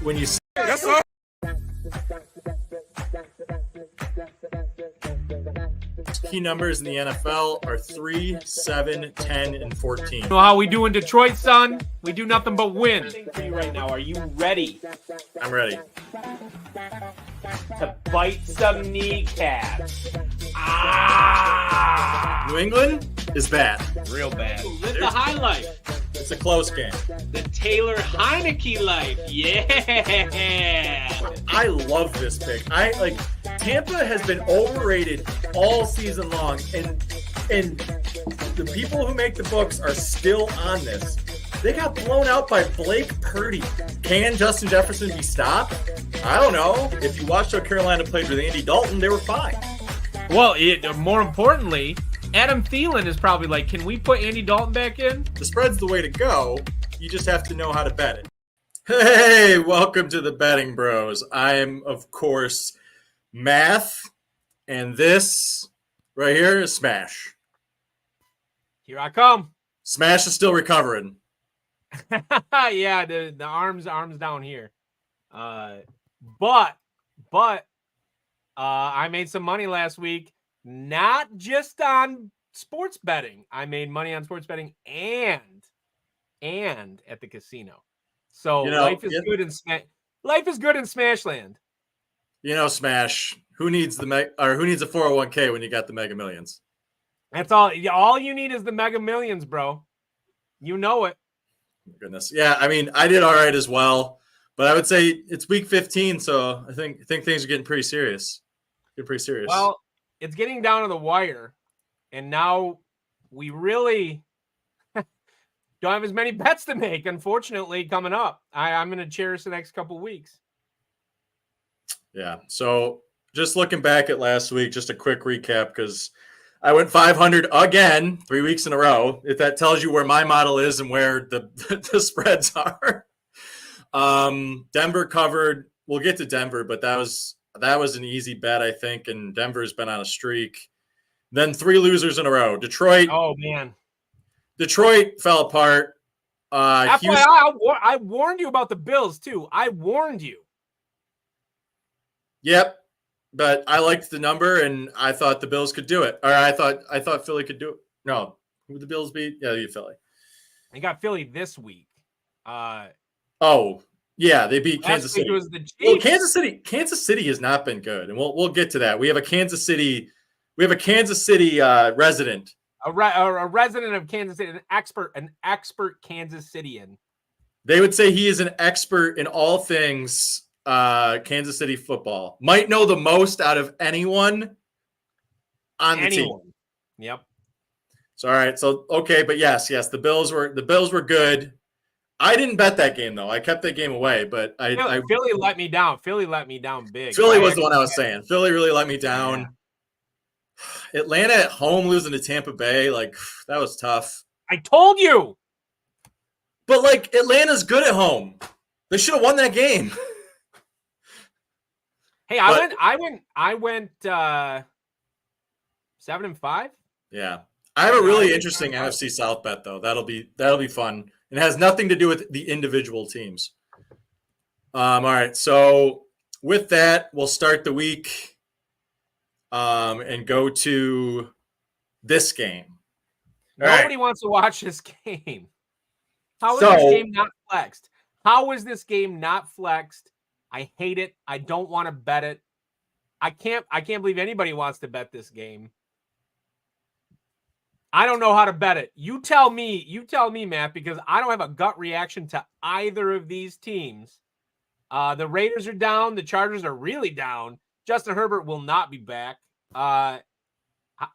when you. Yes, sir. Key numbers in the NFL are 3, 7, 10, and 14. You know how we do in Detroit, son? We do nothing but win. For you right now, are you ready I'm ready. to bite some kneecaps? New England is bad. Real bad. Live the high life. It's a close game. The Taylor Heineke life. Yeah. I love this pick. Tampa has been overrated all season long, and the people who make the books are still on this. They got blown out by Blake Purdy. Can Justin Jefferson be stopped? I don't know. If you watched how Carolina played with Andy Dalton, they were fine. Well, more importantly, Adam Thielen is probably like, can we put Andy Dalton back in? The spread's the way to go. You just have to know how to bet it. Hey, welcome to the Betting Bros. I am, of course, Math, and this right here is Smash. Here I come. Smash is still recovering. Yeah, the arms down here. But I made some money last week, not just on sports betting. I made money on sports betting and at the casino. So life is good in Smashland. You know, Smash. Who needs who needs a 401k when you got the Mega Millions? That's all. All you need is the Mega Millions, bro. You know it. Goodness. Yeah, I mean, I did all right as well, but I would say it's week 15, so I think things are getting pretty serious. Well, it's getting down to the wire, and now we really don't have as many bets to make, unfortunately, coming up. I'm going to cherish the next couple weeks. Yeah, so just looking back at last week, just a quick recap, because I went 500 again 3 weeks in a row. If that tells you where my model is and where the spreads are. Denver covered. We'll get to Denver, but that was an easy bet, I think, and Denver's been on a streak. Then 3 losers in a row. Detroit. Oh, man. Detroit fell apart. That's why I warned you about the Bills, too. I warned you. Yep. But I liked the number, and I thought the Bills could do it. Or I thought Philly could do it. No. Who the Bills beat? Yeah, they beat Philly. They got Philly this week. Oh, yeah, they beat Kansas City. It was the Chiefs. Well, Kansas City has not been good, and we'll get to that. We have a Kansas City resident. A resident of Kansas City, an expert Kansas Cityan. They would say he is an expert in all things Kansas City football. Might know the most out of anyone on the team. Yep. So all right. So okay, but yes, the Bills were good. I didn't bet that game though. I kept that game away, but Philly let me down. Philly let me down big. Philly was the one I was saying. Philly really let me down. Yeah. Atlanta at home losing to Tampa Bay, like that was tough. I told you. But like Atlanta's good at home. They should have won that game. Hey, I went 7-5. Yeah. I have a really interesting NFC South bet though. That'll be fun. It has nothing to do with the individual teams. All right. So with that, we'll start the week and go to this game. Nobody wants to watch this game. How is this game not flexed? How is this game not flexed? I hate it. I don't want to bet it. I can't believe anybody wants to bet this game. I don't know how to bet it. You tell me, Matt, because I don't have a gut reaction to either of these teams. The Raiders are down. The Chargers are really down. Justin Herbert will not be back. How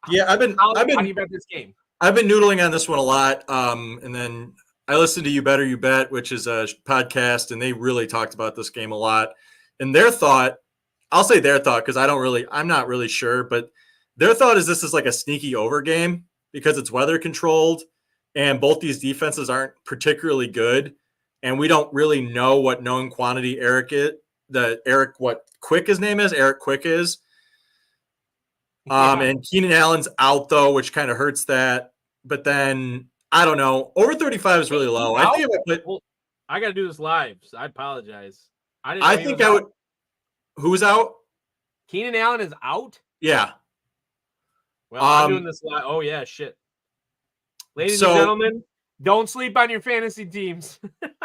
do you bet this game? I've been noodling on this one a lot. And then I listened to You Better You Bet, which is a podcast, and they really talked about this game a lot. And their thought, I'll say their thought because I'm not really sure, but their thought is this is like a sneaky over game because it's weather controlled and both these defenses aren't particularly good. And we don't really know what known quantity Eric Quick is. And Keenan Allen's out though, which kind of hurts that. But then I don't know. Over 35 is really low. I got to do this live. So I apologize. Who's out? Keenan Allen is out? Yeah. Well, I'm doing this live. Oh, yeah, shit. Ladies and gentlemen, don't sleep on your fantasy teams.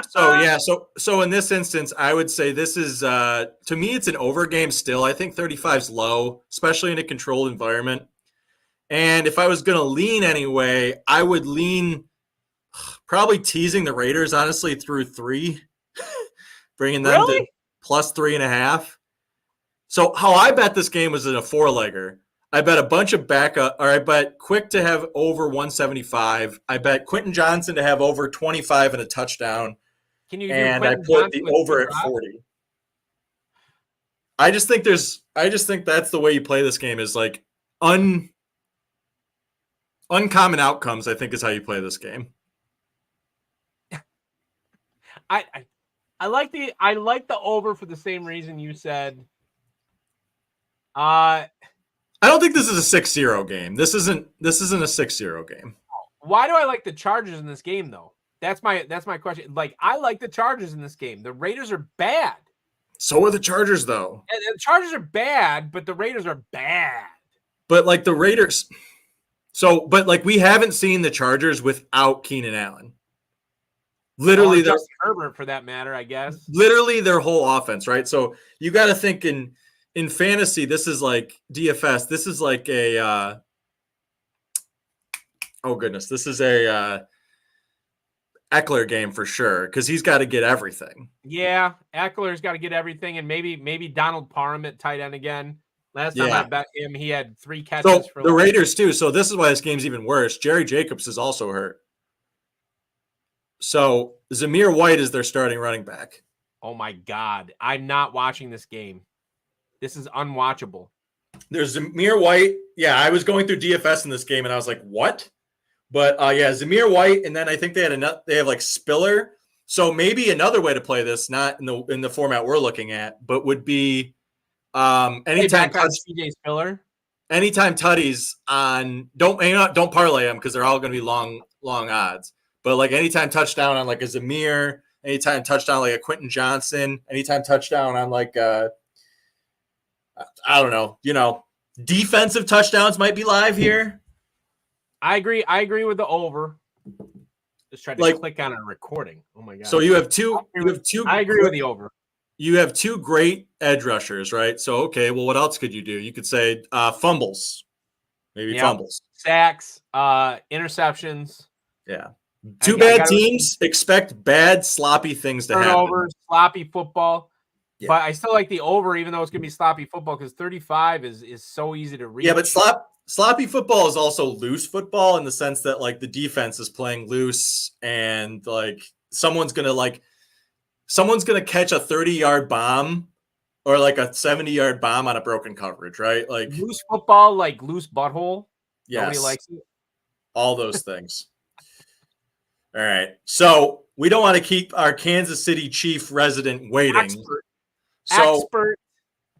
So in this instance, I would say this is, to me, it's an over game still. I think 35 is low, especially in a controlled environment. And if I was going to lean anyway, I would lean probably teasing the Raiders, honestly, through 3, bringing them to plus 3.5. So how I bet this game was in a 4-legger. I bet a bunch of backup, or I bet Quick to have over 175. I bet Quentin Johnson to have over 25 and a touchdown. And I put the over at 40. I just think that's the way you play this game is like uncommon outcomes, I think is how you play this game. I like the over for the same reason you said. I don't think this is a 6-0 game. This isn't a 6-0 game. Why do I like the Chargers in this game though? That's my question. Like I like the Chargers in this game. The Raiders are bad. So are the Chargers though. And the Chargers are bad, but the Raiders are bad. But like the Raiders but like we haven't seen the Chargers without Keenan Allen. Literally Justin Herbert for that matter, I guess. Literally their whole offense, right? So you got to think in fantasy, this is like DFS. This is like a this is a Eckler game for sure because he's got to get everything. Yeah, Eckler's got to get everything, and maybe Donald Parham at tight end again. Last time I bet him, he had 3 catches for the Raiders too. So this is why this game's even worse. Jerry Jacobs is also hurt. So Zamir White is their starting running back. Oh my God, I'm not watching this game. This is unwatchable. There's Zamir White. Yeah, I was going through DFS in this game, and I was like, what? But Zamir White, and then I think they have like Spiller. So maybe another way to play this, not in the format we're looking at, but would be anytime CJ Spiller. Anytime tutties on don't parlay them because they're all going to be long odds. But like anytime touchdown on like a Zamir, anytime touchdown like a Quentin Johnson, anytime touchdown on like I don't know, defensive touchdowns might be live here. I agree with the over. Just tried to click on a recording. Oh my God. So you have two. I agree with the over. You have 2 great edge rushers, right? So okay, well, what else could you do? You could say fumbles, maybe fumbles, sacks, interceptions. Yeah, Two bad teams expect bad, sloppy things to happen. Turnovers, sloppy football. Yeah. But I still like the over, even though it's going to be sloppy football, because 35 is so easy to read. Yeah, but sloppy football is also loose football in the sense that like the defense is playing loose and like someone's gonna catch a 30-yard bomb or like a 70-yard bomb on a broken coverage, right? Like loose football, like loose butthole. Yes. Nobody likes it. All those things. All right. So we don't want to keep our Kansas City Chief resident waiting. Expert.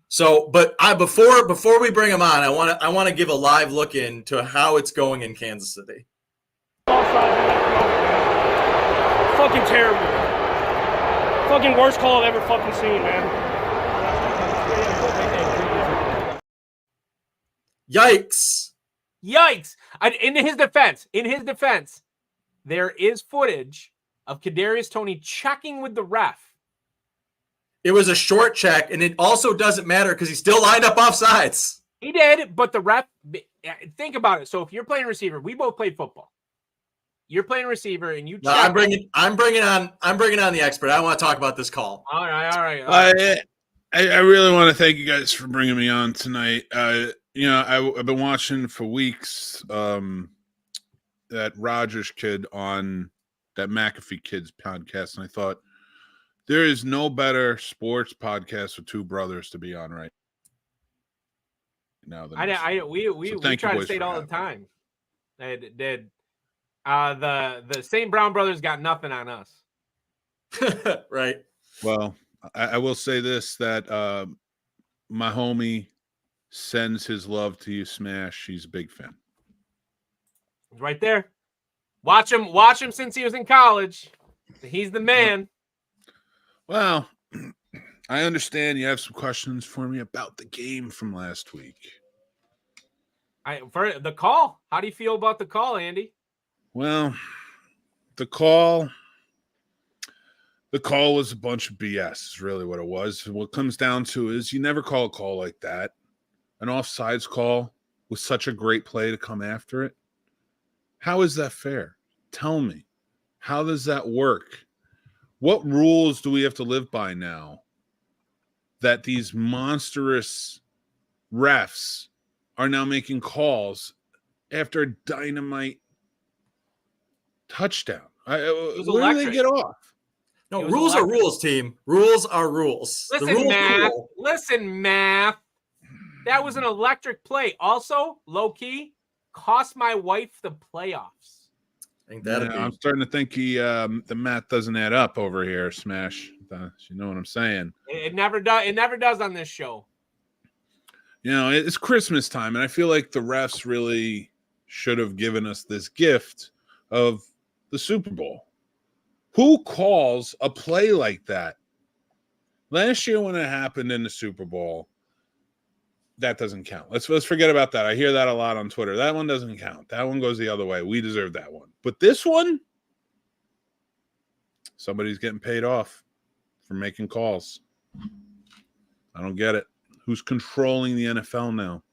So, but before we bring him on, I want to give a live look into how it's going in Kansas City. Fucking terrible. Fucking worst call I've ever fucking seen, man. Yikes. In his defense, there is footage of Kadarius Toney checking with the ref. It was a short check, and it also doesn't matter because he still lined up offsides. He did, but the ref. Think about it. So if you're playing receiver, we both played football. You're playing receiver, and you. No, I'm bringing on the expert. I want to talk about this call. All right. I really want to thank you guys for bringing me on tonight. I've been watching for weeks that Rogers kid on that McAfee Kids podcast, and I thought there is no better sports podcast with two brothers to be on right now than we try to say it all the time. The St. Brown brothers got nothing on us. Right. Well, I will say this, that my homie sends his love to you, Smash. He's a big fan. Right there. Watch him since he was in college. He's the man. Well, I understand you have some questions for me about the game from last week. For the call. How do you feel about the call, Andy? Well, the call was a bunch of BS, is really what it was. What it comes down to is you never call a call like that. An offsides call with such a great play to come after it. How is that fair? Tell me. How does that work? What rules do we have to live by now that these monstrous refs are now making calls after a dynamite touchdown? Where do they get off? No, rules are rules, team. Rules are rules. Listen, Math. That was an electric play. Also, low-key, cost my wife the playoffs. I'm starting to think the math doesn't add up over here, Smash. You know what I'm saying? It never does. It never does on this show. It's Christmas time, and I feel like the refs really should have given us this gift of the Super Bowl. Who calls a play like that? Last year when it happened in the Super Bowl, that doesn't count. Let's forget about that. I hear that a lot on Twitter. That one doesn't count. That one goes the other way. We deserve that one. But this one, somebody's getting paid off for making calls. I don't get it. Who's controlling the NFL now?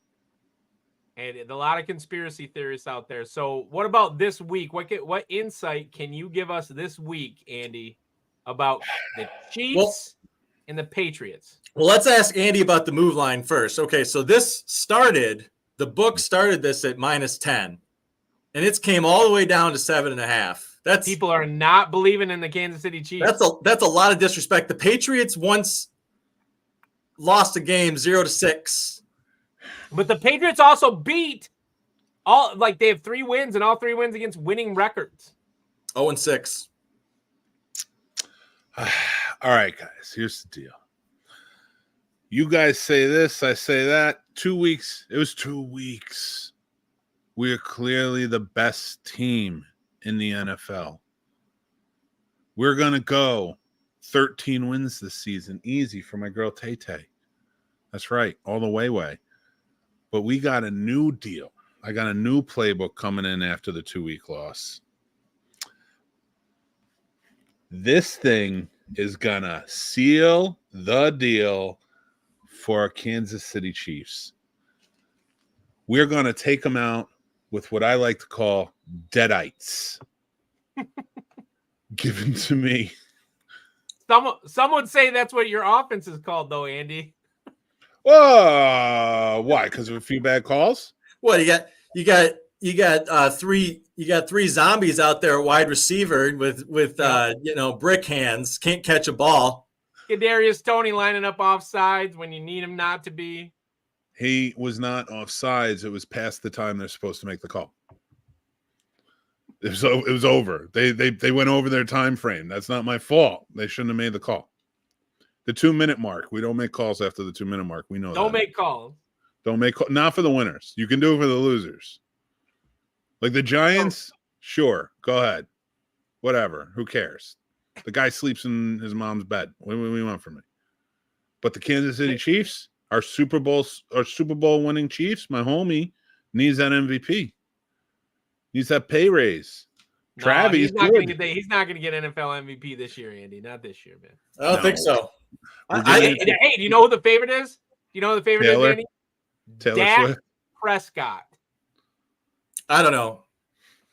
And a lot of conspiracy theorists out there. So what about this week? What insight can you give us this week, Andy, about the Chiefs and the Patriots? Well, let's ask Andy about the move line first. Okay, so the book started this at -10, and it's came all the way down to 7.5. People are not believing in the Kansas City Chiefs. That's a lot of disrespect. The Patriots once lost a game 0-6. But the Patriots also beat they have 3 wins, and all 3 wins against winning records. 0-6. All right, guys, here's the deal. You guys say this, I say that. 2 weeks. It was 2 weeks. We are clearly the best team in the NFL. We're going to go 13 wins this season. Easy for my girl Tay-Tay. That's right. All the way. But we got a new deal. I got a new playbook coming in after the 2-week loss. This thing is going to seal the deal for our Kansas City Chiefs. We're going to take them out with what I like to call deadites. given to me. Some would say that's what your offense is called, though, Andy. Why? Because of a few bad calls? What you got three zombies out there at wide receiver with brick hands, can't catch a ball. Kadarius Toney lining up offsides when you need him not to be. He was not offsides. It was past the time they're supposed to make the call. It was over. They went over their time frame. That's not my fault. They shouldn't have made the call. The 2-minute mark. We don't make calls after the 2-minute mark. We know Don't that. make calls. Don't make calls. Not for the winners. You can do it for the losers. Like the Giants, sure. Go ahead. Whatever. Who cares? The guy sleeps in his mom's bed. What do you want from me? But the Kansas City Chiefs, our Super Bowl winning Chiefs, my homie, needs that MVP. Needs that pay raise. No, Travis, he's not going to get NFL MVP this year, Andy. Not this year, man. I don't think so. Hey, do you know who the favorite is? Do you know who the favorite is, Andy? Taylor Dak Swift. Prescott. I don't know.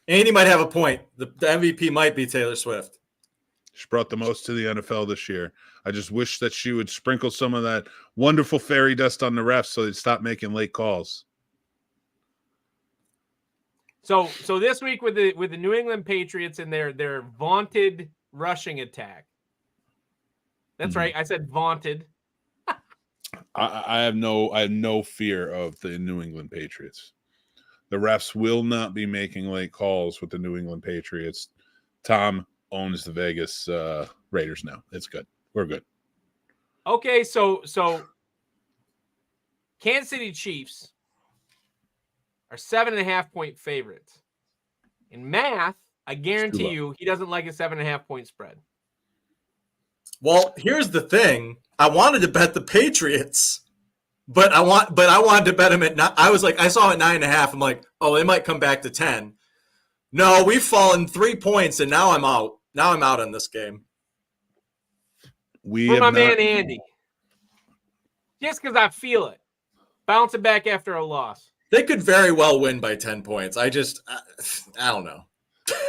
Andy might have a point. The MVP might be Taylor Swift. She brought the most to the NFL this year. I just wish that she would sprinkle some of that wonderful fairy dust on the refs so they'd stop making late calls. So this week with the New England Patriots and their vaunted rushing attack. That's right. I said vaunted. I have no fear of the New England Patriots. The refs will not be making late calls with the New England Patriots. Tom owns the Vegas Raiders now. It's good. We're good. Okay, so Kansas City Chiefs are 7.5-point favorites. In math, I guarantee you he doesn't like a 7.5-point spread. Well, here's the thing. I wanted to bet the Patriots, but I wanted to bet them at 9. I was like, I saw it 9.5. I'm like, oh, they might come back to 10. No, we've fallen 3 points, and now I'm out. Now I'm out on this game. For my man Andy. Just because I feel it. Bouncing back after a loss. They could very well win by 10 points. I don't know.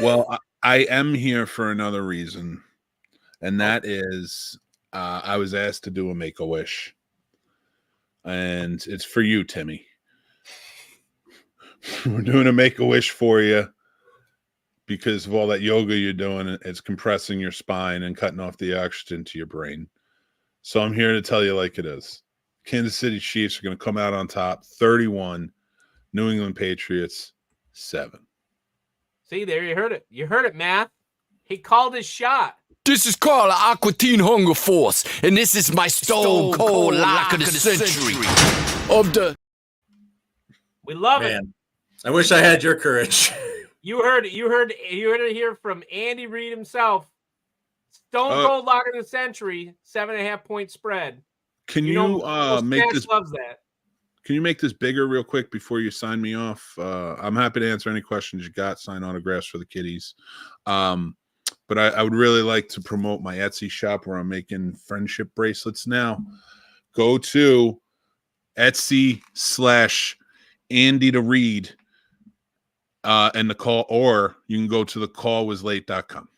Well, I am here for another reason, and that is I was asked to do a Make-A-Wish, and it's for you, Timmy. We're doing a Make-A-Wish for you because of all that yoga you're doing. It's compressing your spine and cutting off the oxygen to your brain. So I'm here to tell you like it is. Kansas City Chiefs are going to come out on top, 31. New England Patriots, 7. See, there you heard it. You heard it, Matt. He called his shot. This is Carl Aqua Teen Hunger Force, and this is my stone cold lock of the century. We love it. I wish I had your courage. You heard it here from Andy Reid himself. Stone cold lock of the century, 7.5-point spread. Can you make this? Loves that. Can you make this bigger real quick before you sign me off? I'm happy to answer any questions you got. Sign autographs for the kiddies. But I would really like to promote my Etsy shop where I'm making friendship bracelets now. Go to Etsy/Andy to Read and the call, or you can go to thecallwaslate.com.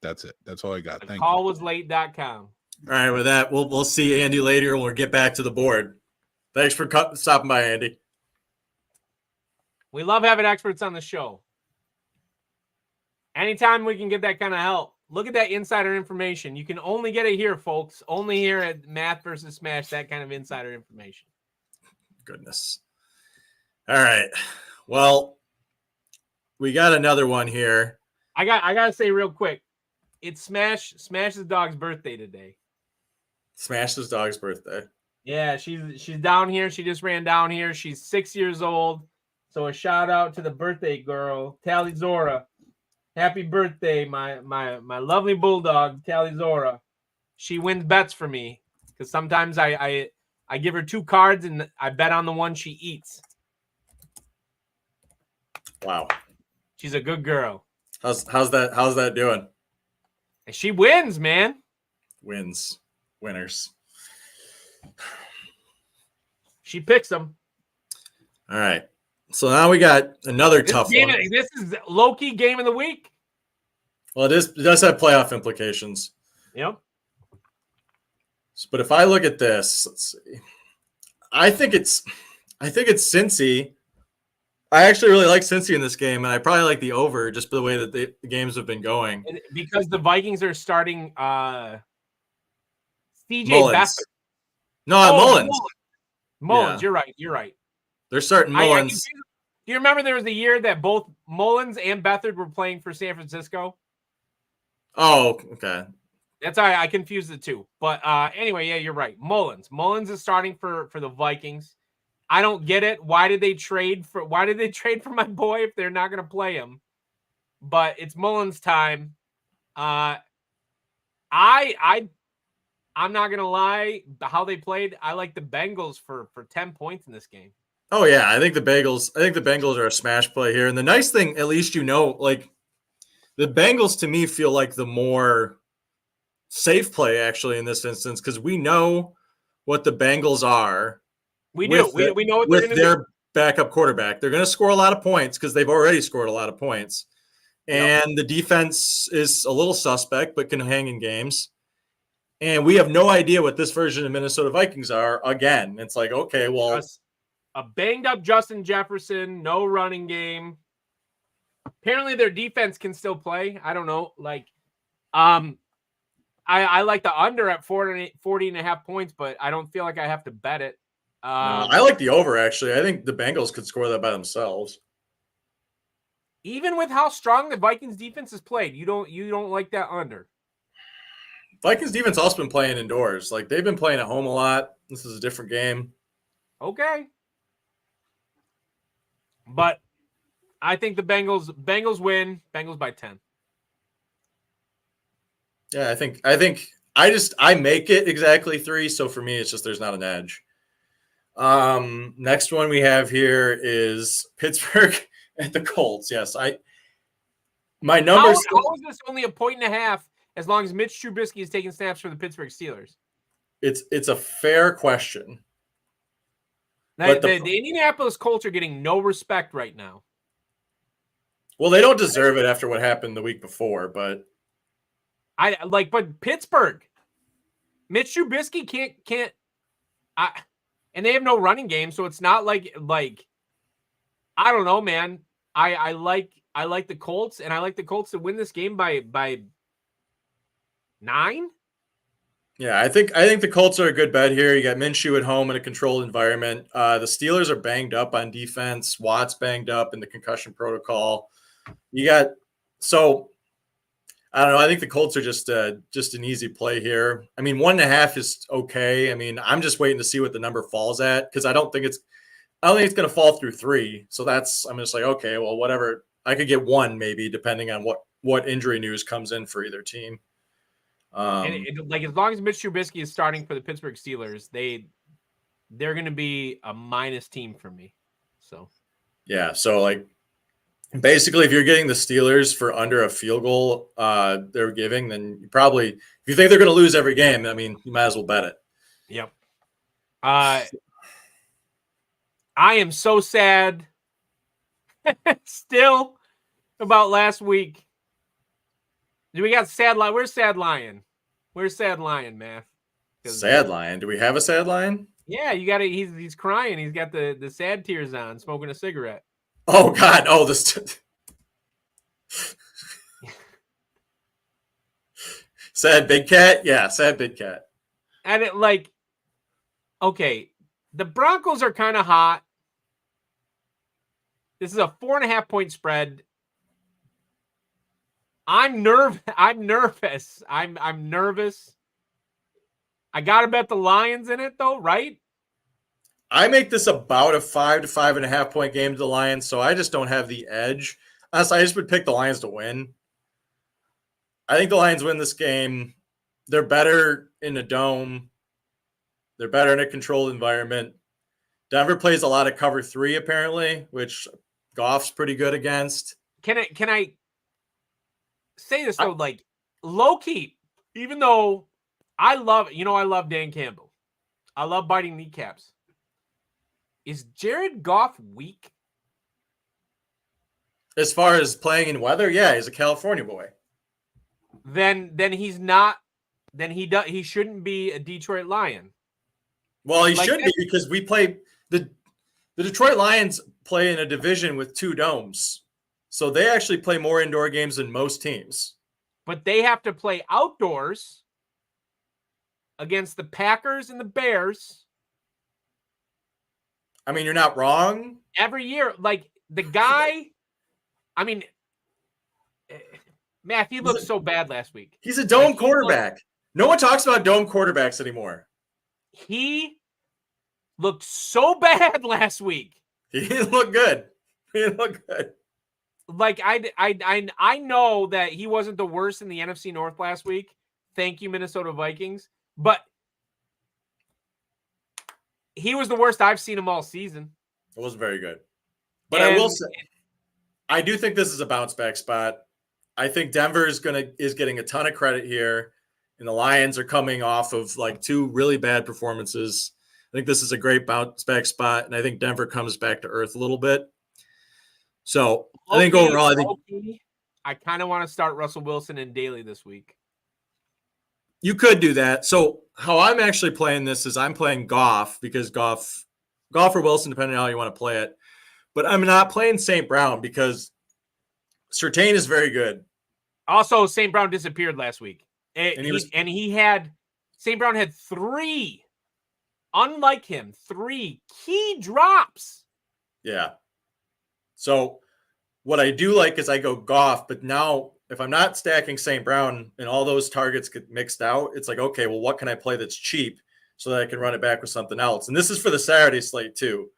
That's it. That's all I got. Thank you. Callwaslate.com. All right, with that, we'll see Andy later when we get back to the board. Thanks for stopping by, Andy. We love having experts on the show. Anytime we can get that kind of help, look at that insider information. You can only get it here, folks. Only here at Math versus Smash, that kind of insider information. Goodness. All right. Well, we got another one here. I gotta say real quick, it's Smash's dog's birthday today. Smash's dog's birthday. Yeah, she's down here. She just ran down here. She's 6 years old. So a shout out to the birthday girl, Tally Zora. Happy birthday, my lovely bulldog, Tally Zora. She wins bets for me because sometimes I give her 2 cards and I bet on the one she eats. Wow. She's a good girl. How's that doing? And she wins, man. Winners. She picks them. All right. So now we got another tough one. This is low-key game of the week. Well, it does have playoff implications. Yep. But if I look at this, let's see. I think it's Cincy. I actually really like Cincy in this game, and I probably like the over just for the way that the games have been going. And because the Vikings are starting CJ Mullins. Beathard. No, Mullins. Mullins, Yeah. You're right. They're starting Mullins. Do you remember there was a year that both Mullins and Beathard were playing for San Francisco? Oh, okay. That's why I confused the two. But anyway, yeah, you're right. Mullins is starting for the Vikings. I don't get it. Why did they trade for my boy if they're not going to play him? But it's Mullins time. I'm not going to lie. How they played, I like the Bengals for 10 points in this game. Oh yeah, I think the Bengals are a smash play here. And the nice thing, at least like the Bengals to me feel like the more safe play actually in this instance because we know what the Bengals are. We do. We know what they're going to do. Backup quarterback. They're going to score a lot of points because they've already scored a lot of points. And the defense is a little suspect, but can hang in games. And we have no idea what this version of Minnesota Vikings are. Again, it's like, okay, well, a banged up Justin Jefferson, no running game. Apparently their defense can still play. I don't know. Like, I like the under at 40.5 points, but I don't feel like I have to bet it. No, I like the over, actually. I think the Bengals could score that by themselves. Even with how strong the Vikings defense has played, you don't like that under. Vikings defense also been playing indoors. Like, they've been playing at home a lot. This is a different game. Okay. But I think the Bengals win. Bengals by 10. Yeah, I make it exactly 3. So for me, it's just there's not an edge. Next one we have here is Pittsburgh at the Colts. Yes, my numbers. How is this only a 1.5 as long as Mitch Trubisky is taking snaps for the Pittsburgh Steelers? It's a fair question. Now, the Indianapolis Colts are getting no respect right now. Well, they don't deserve it after what happened the week before, but but Pittsburgh, Mitch Trubisky can't. And they have no running game, so it's not like I don't know, man. I like the Colts, and I like the Colts to win this game by 9. Yeah, I think the Colts are a good bet here. You got Minshew at home in a controlled environment. The Steelers are banged up on defense. Watt's banged up in the concussion protocol. I don't know. I think the Colts are just an easy play here. I mean, 1.5 is okay. I mean, I'm just waiting to see what the number falls at because I don't think it's going to fall through 3. So I'm just like, okay, well, whatever. I could get 1 maybe depending on what injury news comes in for either team. As long as Mitch Trubisky is starting for the Pittsburgh Steelers, they're going to be a minus team for me. So yeah, so basically, if you're getting the Steelers for under a field goal they're giving, then you probably, if you think they're going to lose every game, I mean, you might as well bet it. Yep. I am so sad still about last week. We got Sad Lion. Where's Sad Lion? Where's Sad Lion, man? Sad Lion? Do we have a Sad Lion? Yeah, you got it. He's crying. He's got the sad tears on, smoking a cigarette. Oh God! Oh, this sad big cat. Yeah, sad big cat. And okay, the Broncos are kind of hot. This is a 4.5 point spread. I'm nervous. I'm nervous. I gotta bet the Lions in it though, right? I make this about a 5 to 5.5 point game to the Lions, so I just don't have the edge. Honestly, I just would pick the Lions to win. I think the Lions win this game. They're better in a dome. They're better in a controlled environment. Denver plays a lot of cover 3 apparently, which Goff's pretty good against. Can I say this though? Low key, even though I love Dan Campbell. I love biting kneecaps. Is Jared Goff weak? As far as playing in weather, yeah, he's a California boy. then he's not. Then he shouldn't be a Detroit Lion. Well, he should be because we play the Detroit Lions play in a division with 2 domes. So they actually play more indoor games than most teams. But they have to play outdoors against the Packers and the Bears. I mean, you're not wrong. Every year, like the guy, I mean, Matt, he looked so bad last week. He's a dome quarterback. No one talks about dome quarterbacks anymore. He looked so bad last week. He didn't look good. He didn't look good. Like I know that he wasn't the worst in the NFC North last week. Thank you, Minnesota Vikings. But he was the worst I've seen him all season. It wasn't very good. But I will say, I do think this is a bounce back spot. I think Denver is getting a ton of credit here, and the Lions are coming off of like 2 really bad performances. I think this is a great bounce back spot, and I think Denver comes back to earth a little bit. So I think overall, I kind of want to start Russell Wilson and Daly this week. You could do that. So how I'm actually playing this is I'm playing Goff because Goff or Wilson, depending on how you want to play it. But I'm not playing St. Brown because Surtain is very good. Also, St. Brown disappeared last week. St. Brown had 3, unlike him, 3 key drops. Yeah. So what I do like is I go Goff, but now if I'm not stacking St. Brown and all those targets get mixed out, it's like, okay, well, what can I play that's cheap so that I can run it back with something else? And this is for the Saturday slate too.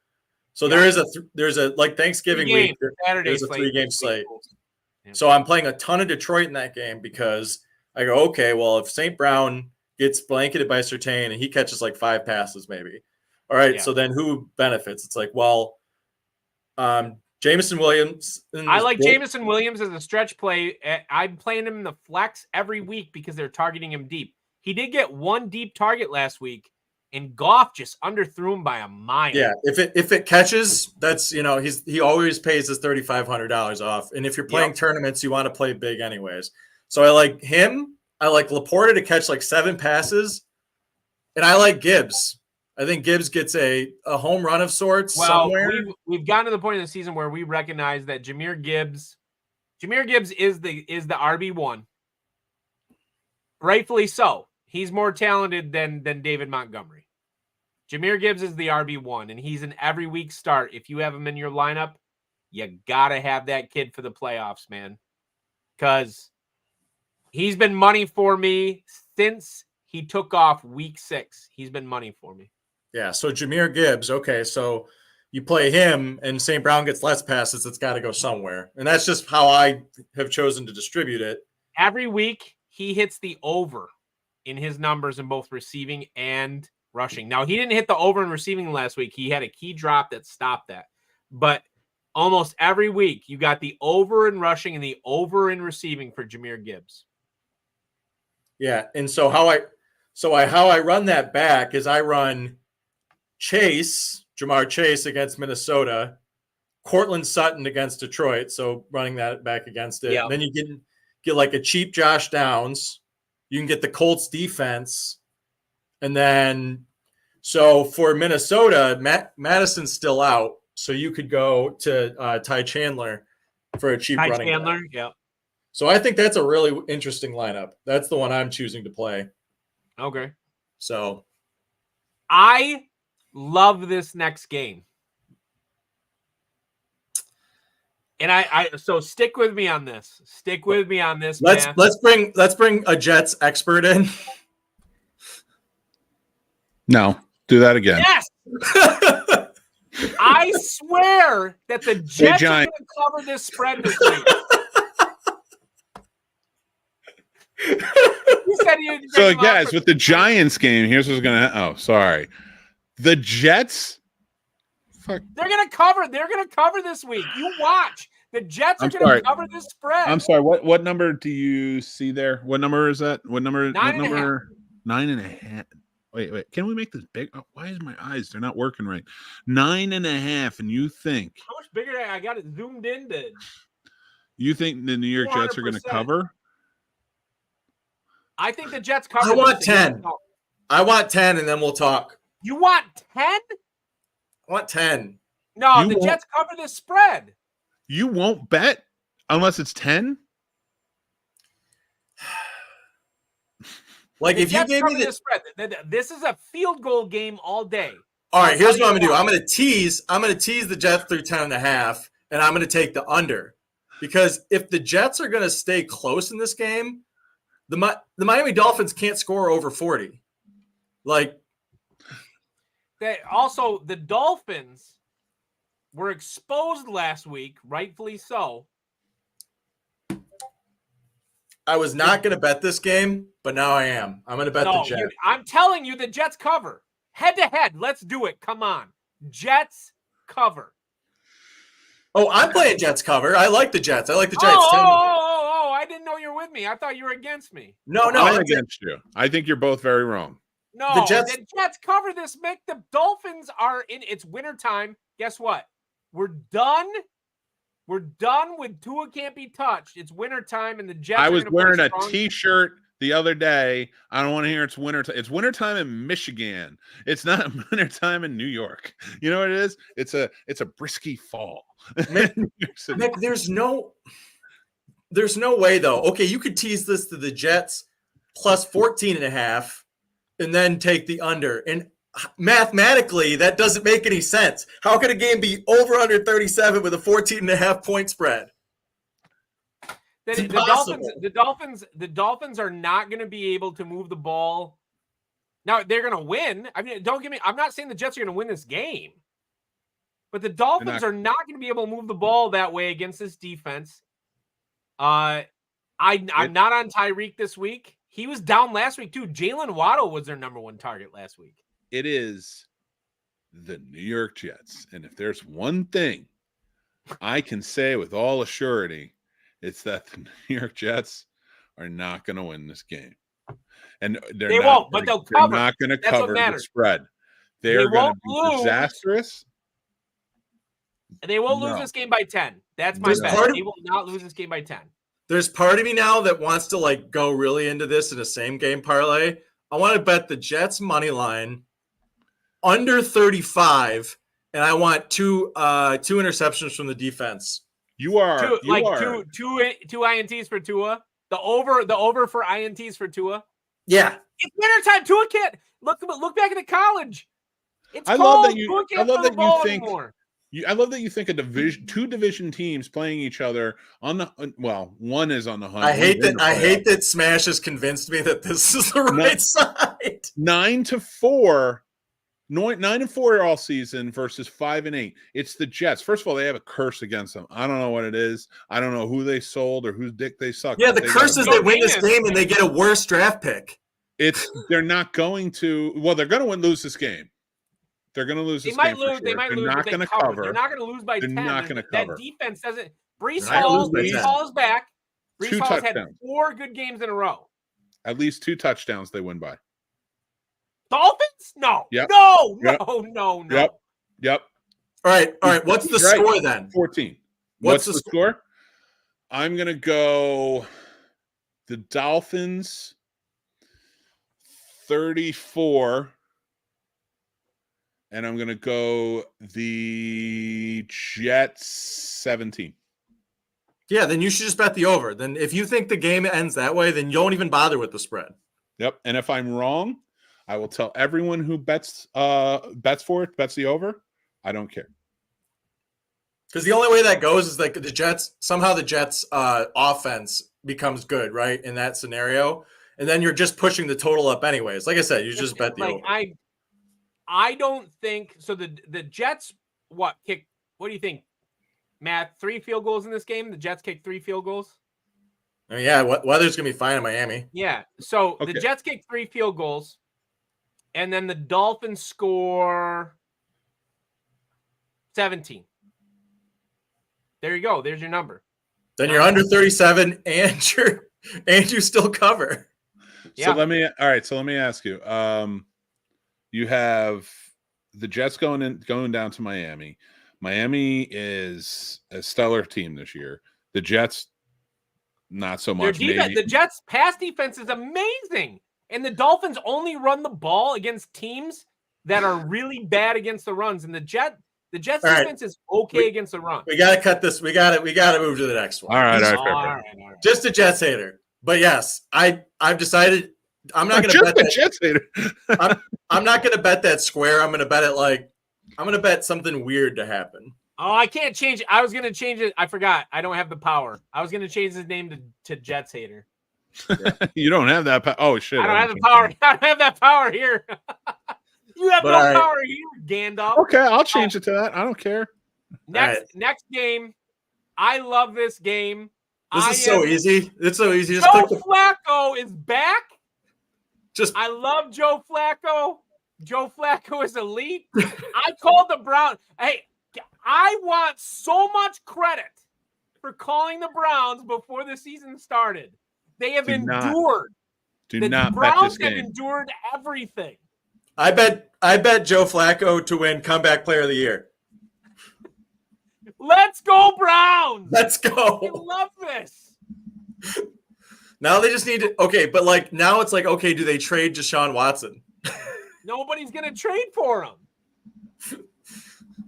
So there's a like Thanksgiving week, there's a 3-game slate. Yeah. So I'm playing a ton of Detroit in that game because I go, okay, well, if St. Brown gets blanketed by Surtain and he catches like 5 passes maybe. All right, so then who benefits? It's like, well, Jameson Williams. I like Jameson Williams as a stretch play. I'm playing him in the flex every week because they're targeting him deep. He did get 1 deep target last week, and Goff just underthrew him by a mile. Yeah, if it catches, that's he always pays his $3,500 off. And if you're playing tournaments, you want to play big anyways. So I like him. I like Laporta to catch like 7 passes, and I like Gibbs. I think Gibbs gets a home run of sorts somewhere. We've gotten to the point in the season where we recognize that Jahmyr Gibbs is the RB1. Rightfully so. He's more talented than David Montgomery. Jahmyr Gibbs is the RB1, and he's an every week start. If you have him in your lineup, you got to have that kid for the playoffs, man. Because he's been money for me since he took off week 6. He's been money for me. Yeah, so Jahmyr Gibbs, okay, so you play him and St. Brown gets less passes, it's got to go somewhere. And that's just how I have chosen to distribute it. Every week, he hits the over in his numbers in both receiving and rushing. Now, he didn't hit the over in receiving last week. He had a key drop that stopped that. But almost every week, you got the over in rushing and the over in receiving for Jahmyr Gibbs. Yeah, and so how I run that back is I run Jamar Chase against Minnesota, Cortland Sutton against Detroit, so running that back against it. Yep. Then you get like a cheap Josh Downs. You can get the Colts defense. And then so for Minnesota, Madison's still out, so you could go to Ty Chandler for a cheap running back. Yeah. So I think that's a really interesting lineup. That's the one I'm choosing to play. Okay. So I love this next game. And I so stick with me on this. Stick with me on this. Let's bring a Jets expert in. No, do that again. Yes. I swear that the Jets are going to cover this spread this week. So, guys, with the Giants game, here's what's going to happen. Oh, sorry. The Jets? Fuck. They're going to cover. They're going to cover this week. You watch. The Jets are going to cover this spread. I'm sorry. What number do you see there? What number is that? What number? 9.5. 9.5. Wait. Can we make this big? Oh, why is my eyes? They're not working right. 9.5. And you think? How much bigger? I got it zoomed in. You think the New York 200%. Jets are going to cover? I think the Jets cover. I want 10. I want 10, and then we'll talk. You want 10? I want 10. No, the Jets cover this spread. You won't bet unless it's 10? Like, if you gave me the spread, this is a field goal game all day. All right, here's what I'm gonna do. I'm gonna tease the Jets through 10.5, and I'm gonna take the under. Because if the Jets are gonna stay close in this game, the Miami Dolphins can't score over 40. Like, also the Dolphins were exposed last week, rightfully so. I was not going to bet this game, but now I am. I'm going to bet the Jets. I'm telling you, the Jets cover. Head to head. Let's do it. Come on. Jets cover. Oh, I'm playing Jets cover. I like the Jets. I like the Jets. I didn't know you were with me. I thought you were against me. No, I'm against you. I think you're both very wrong. No, the Jets cover this. Mick, the Dolphins are in. It's wintertime. Guess what? We're done. We're done with Tua can't be touched. It's wintertime, and the Jets. I was wearing a T-shirt the other day. I don't want to hear it's wintertime. It's wintertime in Michigan. It's not wintertime in New York. You know what it is? It's a brisky fall. Mick, there's no way though. Okay, you could tease this to the Jets plus 14.5, and then take the under. And mathematically, that doesn't make any sense. How could a game be over under 37 with a 14.5 point spread? The Dolphins are not going to be able to move the ball. Now they're going to win. I mean, don't get me. I'm not saying the Jets are going to win this game, but the Dolphins are not going to be able to move the ball that way against this defense. I'm not on Tyreek this week. He was down last week too. Jalen Waddle was their number one target last week. It is the New York Jets. And if there's one thing I can say with all assurity, it's that the New York Jets are not going to win this game. And they won't, but they'll cover. They're not going to cover the spread. They're going to be disastrous. They won't lose this game by 10. That's my bet. They will not lose this game by 10. There's part of me now that wants to go really into this in a same game parlay. I want to bet the Jets money line under 35, and I want two interceptions from the defense. Two INTs for Tua. The over for INTs for Tua. Yeah, it's wintertime. Tua can't look back at the college. It's I cold. love that you. I love that you think. Anymore. I love that you think two division teams playing each other on the one is on the hunt. I hate that Smash has convinced me that this is the right side. 9-4. 9-4 all season versus 5-8. It's the Jets. First of all, they have a curse against them. I don't know what it is. I don't know who they sold or whose dick they suck. Yeah, the curse is they win this game and they get a worse draft pick. They're not going to. Well, they're going to lose this game. They're going to lose this game. They might lose. They're not going to cover. They're not going to lose by 10. They're not going to cover. That defense doesn't. Brees Hall is back. Brees Hall's had 4 good games in a row. At least 2 touchdowns they win by. Dolphins? No. Yep. No. Yep. All right. What's the score then? 14. What's the score? I'm going to go the Dolphins 34. And I'm going to go the Jets 17. Yeah, then you should just bet the over. Then if you think the game ends that way, then you don't even bother with the spread. Yep. And if I'm wrong, I will tell everyone who bets the over. I don't care. Because the only way that goes is the Jets offense becomes good, right? In that scenario. And then you're just pushing the total up anyways. Like I said, you just bet the over. I don't think so. The Jets kick? What do you think, Matt? 3 field goals in this game. The Jets kick 3 field goals. I mean, yeah, weather's gonna be fine in Miami. Yeah. So the Jets kick 3 field goals, and then the Dolphins score 17. There you go. There's your number. Then you're under 37, and you still cover. Yeah. So let me ask you. You have the Jets going down to Miami. Miami is a stellar team this year. The Jets Not so Their much. defense, Maybe. the Jets' pass defense is amazing, and the Dolphins only run the ball against teams that are really bad against the runs. And the Jets' All defense is okay against the run. We gotta cut this. We gotta move to the next one. All right. Just a Jets hater. But yes, I've decided I'm not gonna just bet a that. Jets hater. I'm not gonna bet that square. I'm gonna bet it I'm gonna bet something weird to happen. Oh, I can't change it. I was gonna change it. I forgot. I don't have the power. I was gonna change his name to Jets hater. Yeah. You don't have that. Oh shit! I don't have the power. I don't have that power here. You have power here, Gandalf. Okay, I'll change it to that. I don't care. Next game. I love this game. This is so easy. It's so easy. Joe Flacco is back. I love Joe Flacco. Joe Flacco is elite. I called the Browns. Hey, I want so much credit for calling the Browns before the season started. They have endured. The Browns have endured everything. I bet Joe Flacco to win comeback player of the year. Let's go, Browns. Let's go. I love this. Now they just need to but now it's okay, do they trade Deshaun Watson? Nobody's gonna trade for him.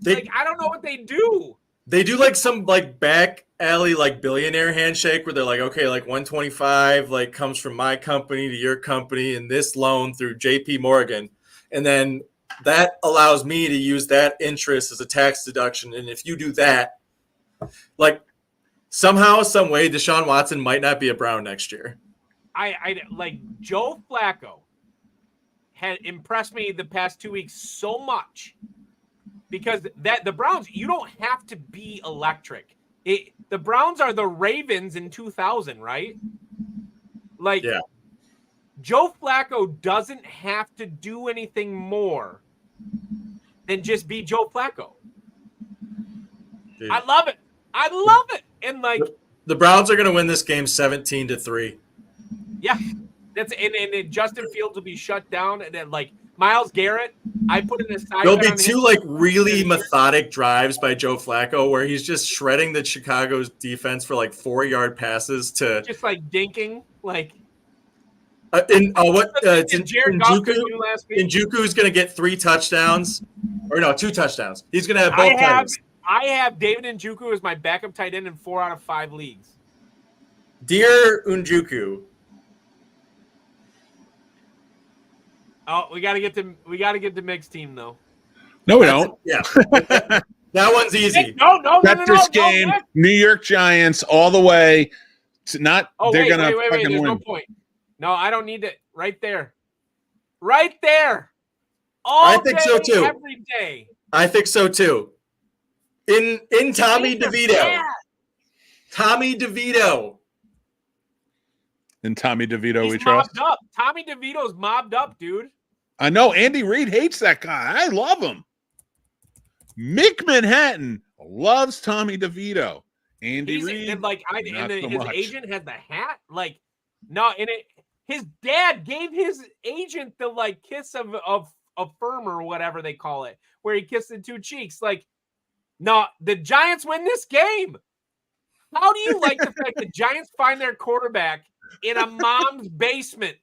I don't know what they do. They do some back alley billionaire handshake where they're okay, 125 comes from my company to your company and this loan through JP Morgan. And then that allows me to use that interest as a tax deduction. And if you do that, somehow, some way, Deshaun Watson might not be a Brown next year. I Joe Flacco had impressed me the past 2 weeks so much because the Browns, you don't have to be electric. The Browns are the Ravens in 2000, right? Yeah. Joe Flacco doesn't have to do anything more than just be Joe Flacco. Dude. I love it. And the Browns are going to win this game 17-3. Yeah. And Justin Fields will be shut down. And then Myles Garrett, I put in a side. There'll be two really methodic drives by Joe Flacco where he's just shredding the Chicago's defense for 4-yard passes to just dinking Njoku's going to get 3 touchdowns or no 2 touchdowns. He's going to have both times. I have David Njoku as my backup tight end in 4 out of 5 leagues. Dear Njoku. Oh, we got to get the mixed team though. No, we don't. Yeah. That one's easy. No. This game, New York Giants all the way. They're going to fucking There's win. No point. No, I don't need it. Right there. I think so too. Every day. I think so too. In Tommy DeVito. Tommy DeVito. In Tommy DeVito, He's we trust. Mobbed up. Tommy DeVito's mobbed up, dude. I know. Andy Reid hates that guy. I love him. Mick Manhattan loves Tommy DeVito. Andy Reid. His agent has the hat. His dad gave his agent the kiss of firm or whatever they call it, where he kissed the 2 cheeks. No, the Giants win this game. How do you like the fact the Giants find their quarterback in a mom's basement?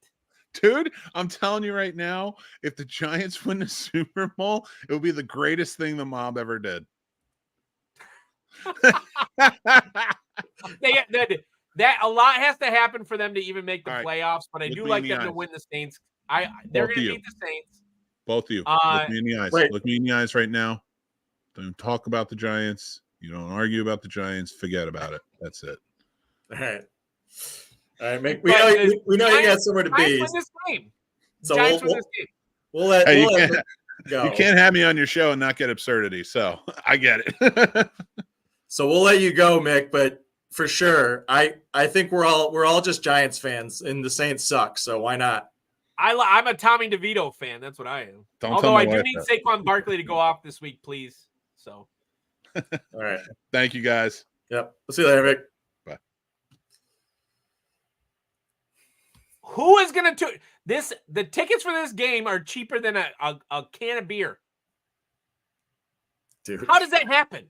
Dude, I'm telling you right now, if the Giants win the Super Bowl, it will be the greatest thing the mob ever did. That a lot has to happen for them to even make the playoffs, but I do like them to win the Saints. They're going to beat the Saints. Both of you. Look me in the eyes. Look me in the eyes right now. Don't talk about the Giants. You don't argue about the Giants. Forget about it. That's it. All right, Mick. We know you got somewhere to be. Win this game. So we'll let go. You can't have me on your show and not get absurdity. So I get it. So we'll let you go, Mick. But for sure, I think we're all just Giants fans, and the Saints suck. So why not? I'm a Tommy DeVito fan. That's what I am. Although I do need Saquon Barkley to go off this week, please. So, all right. Thank you, guys. Yep. We'll see you later, Vic. Bye. Who is going to this? The tickets for this game are cheaper than a can of beer. Dude, how does that happen?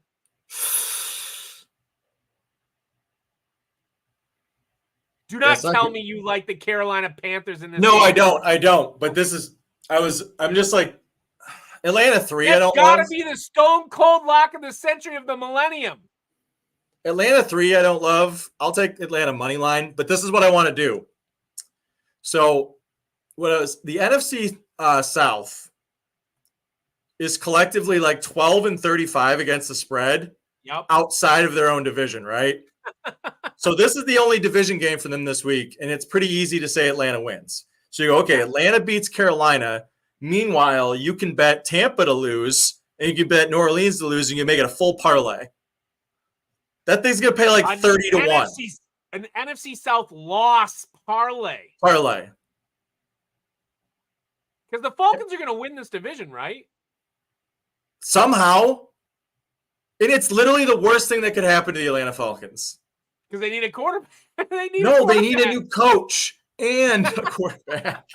Do not tell me you like the Carolina Panthers in this No, game. I don't. But I'm just like, Atlanta 3, I don't gotta love. be the stone cold lock of the century of the millennium. Atlanta 3, I don't love. I'll take Atlanta money line, but this is what I want to do. So, the NFC South is collectively like 12-35 against the spread outside of their own division, right? So this is the only division game for them this week, and it's pretty easy to say Atlanta wins. So you go, okay, Atlanta beats Carolina. Meanwhile, you can bet Tampa to lose, and you can bet New Orleans to lose, and you make it a full parlay. That thing's going to pay like 30 to 1. An NFC South loss parlay. Parlay. Because the Falcons are going to win this division, right? Somehow. And it's literally the worst thing that could happen to the Atlanta Falcons. Because they need a quarterback. They need a new coach and a quarterback.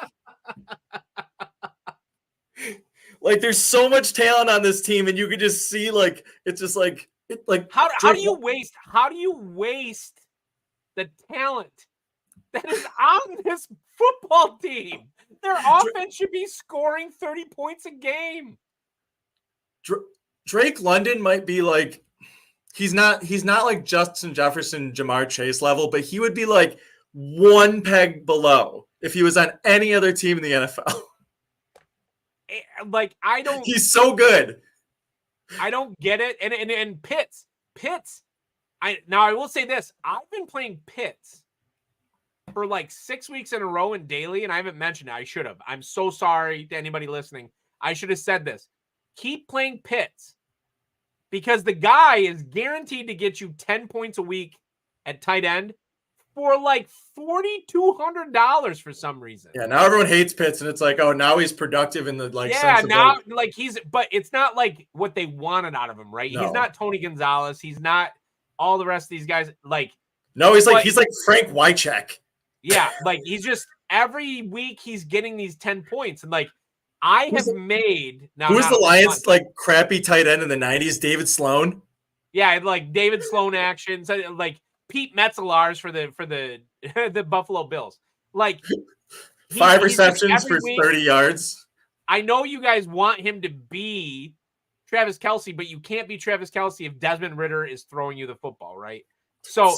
Like, there's so much talent on this team, and you could just see, like, it's just like, how do you waste the talent that is on this football team? Their offense should be scoring 30 points a game. Drake London might be like, he's not like Justin Jefferson, Jamar Chase level, but he would be like one peg below if he was on any other team in the NFL. Like, he's so good. I don't get it. And Pitts. I will say this. I've been playing Pitts for like 6 weeks in a row in daily, and I haven't mentioned it. I should have. I'm so sorry to anybody listening. I should have said this. Keep playing Pitts because the guy is guaranteed to get you 10 points a week at tight end for like $4,200 for some reason. Yeah, now everyone hates Pitts, and it's like, oh, now he's productive in the sense of now like but it's not like what they wanted out of him, right? No. He's not Tony Gonzalez. He's not all the rest of these guys. Like, no, he's like Frank Wycheck. Yeah, like he's just every week he's getting these 10 points, and like I have made now. Who's the Lions like crappy tight end in the 90s? David Sloan. Yeah, like David Sloan actions, like Pete Metzelaars for the the Buffalo Bills. Like 5 receptions for 30 yards. I know you guys want him to be Travis Kelce, but you can't be Travis Kelce if Desmond Ridder is throwing you the football, right? So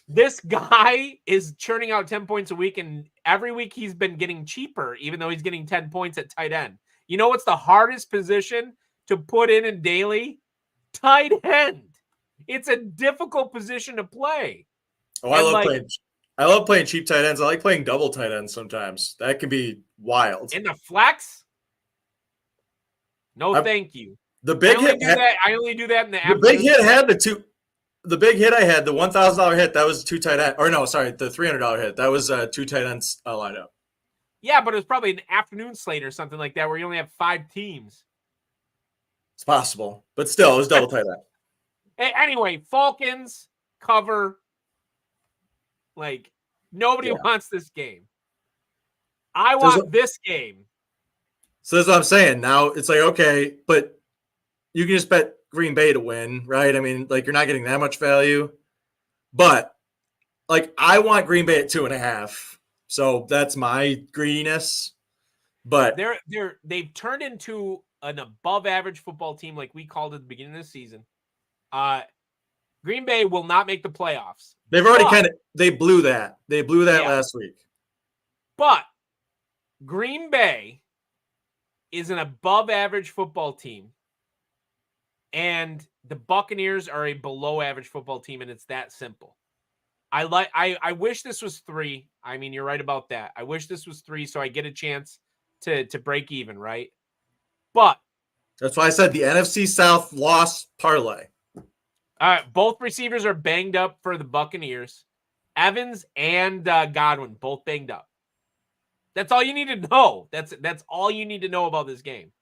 this guy is churning out 10 points a week, and every week he's been getting cheaper, even though he's getting 10 points at tight end. You know what's the hardest position to put in daily? Tight end. It's a difficult position to play. Oh, I love playing cheap tight ends. I like playing double tight ends sometimes. That can be wild. In the flex? No, thank you. The big hit. I only do that in the big hit had the big hit I had, the $1,000 hit, that was 2 tight ends. Or no, sorry, the $300 hit. That was 2 tight ends lineup. Yeah, but it was probably an afternoon slate or something like that where you only have 5 teams. It's possible. But still, it was double tight end. Anyway, Falcons cover. Like, nobody wants this game. I want this game. So that's what I'm saying. Now it's like, okay, but you can just bet Green Bay to win, right? I mean, like, you're not getting that much value. But, like, I want Green Bay at 2.5. So that's my greediness. But they've turned into an above average football team like we called at the beginning of the season. Green Bay will not make the playoffs. They've already they blew that. They blew that last week. But Green Bay is an above average football team. And the Buccaneers are a below average football team, and it's that simple. I wish this was 3. I mean, you're right about that. I wish this was 3 so I get a chance to break even, right? But that's why I said the NFC South loss parlay. Both receivers are banged up for the Buccaneers. Evans and Godwin both banged up. That's all you need to know. That's all you need to know about this game.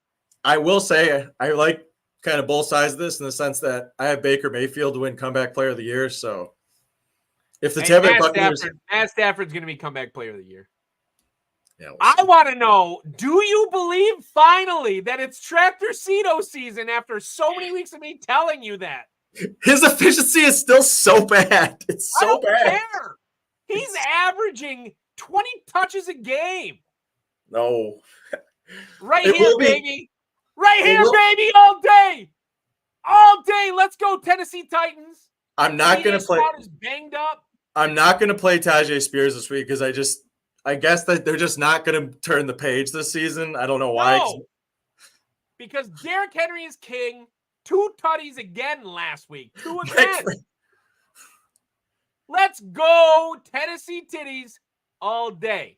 I will say I like kind of both sides of this in the sense that I have Baker Mayfield to win comeback player of the year. So if the Tampa Bay Buccaneers, Matt Stafford's going to be comeback player of the year. Yeah, I want to know, do you believe finally that it's Tractor Cito season after so many weeks of me telling you that? His efficiency is still so bad. It's so bad. Care. He's averaging 20 touches a game. No. Right It here, will be- baby. Right here, will- baby, all day. All day. Let's go, Tennessee Titans. I'm not going to play. Stroud is banged up. I'm not going to play Tajay Spears this week because I guess that they're just not going to turn the page this season. I don't know why. No, because Derrick Henry is king. 2 tutties again last week. 2 again. Let's go, Tennessee Titties all day.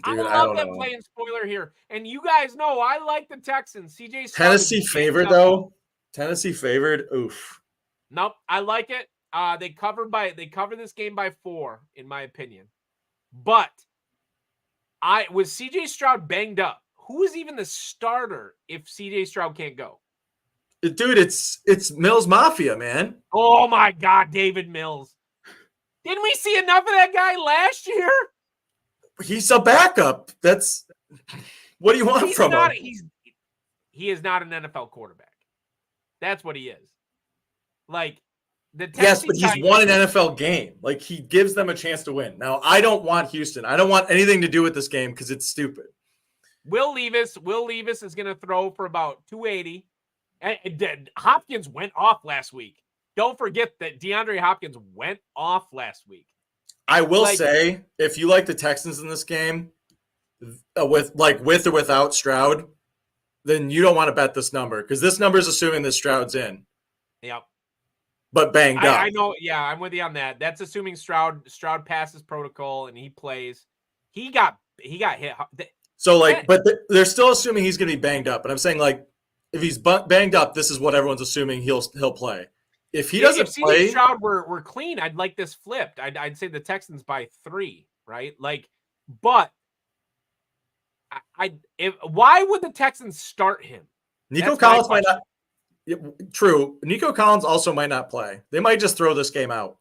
Dude, I love them playing spoiler here. And you guys know I like the Texans. CJ Stroud Tennessee favored, though. Tennessee favored. Oof. Nope, I like it. They cover this game by 4, in my opinion. But was CJ Stroud banged up? Who is even the starter if CJ Stroud can't go? Dude, it's Mills Mafia, man. Oh my God, David Mills. Didn't we see enough of that guy last year? He's a backup. That's what do you want from him? He is not an NFL quarterback. That's what he is. Like the Yes, Tennessee but he's Titans, won an NFL game. Like he gives them a chance to win. Now, I don't want Houston. I don't want anything to do with this game because it's stupid. Will Levis is going to throw for about 280. And Hopkins went off last week. Don't forget that DeAndre Hopkins went off last week. I will say, if you like the Texans in this game, with or without Stroud, then you don't want to bet this number because this number is assuming that Stroud's in. Yep. But banged up. I know. Yeah, I'm with you on that. That's assuming Stroud passes protocol and he plays. He got hit. So they're still assuming he's going to be banged up. And I'm saying if he's banged up, this is what everyone's assuming he'll play. If he doesn't play, if Stroud were clean, I'd like this flipped. I'd say the Texans by 3, right? But why would the Texans start him? Nico Collins might not. True. Nico Collins also might not play. They might just throw this game out.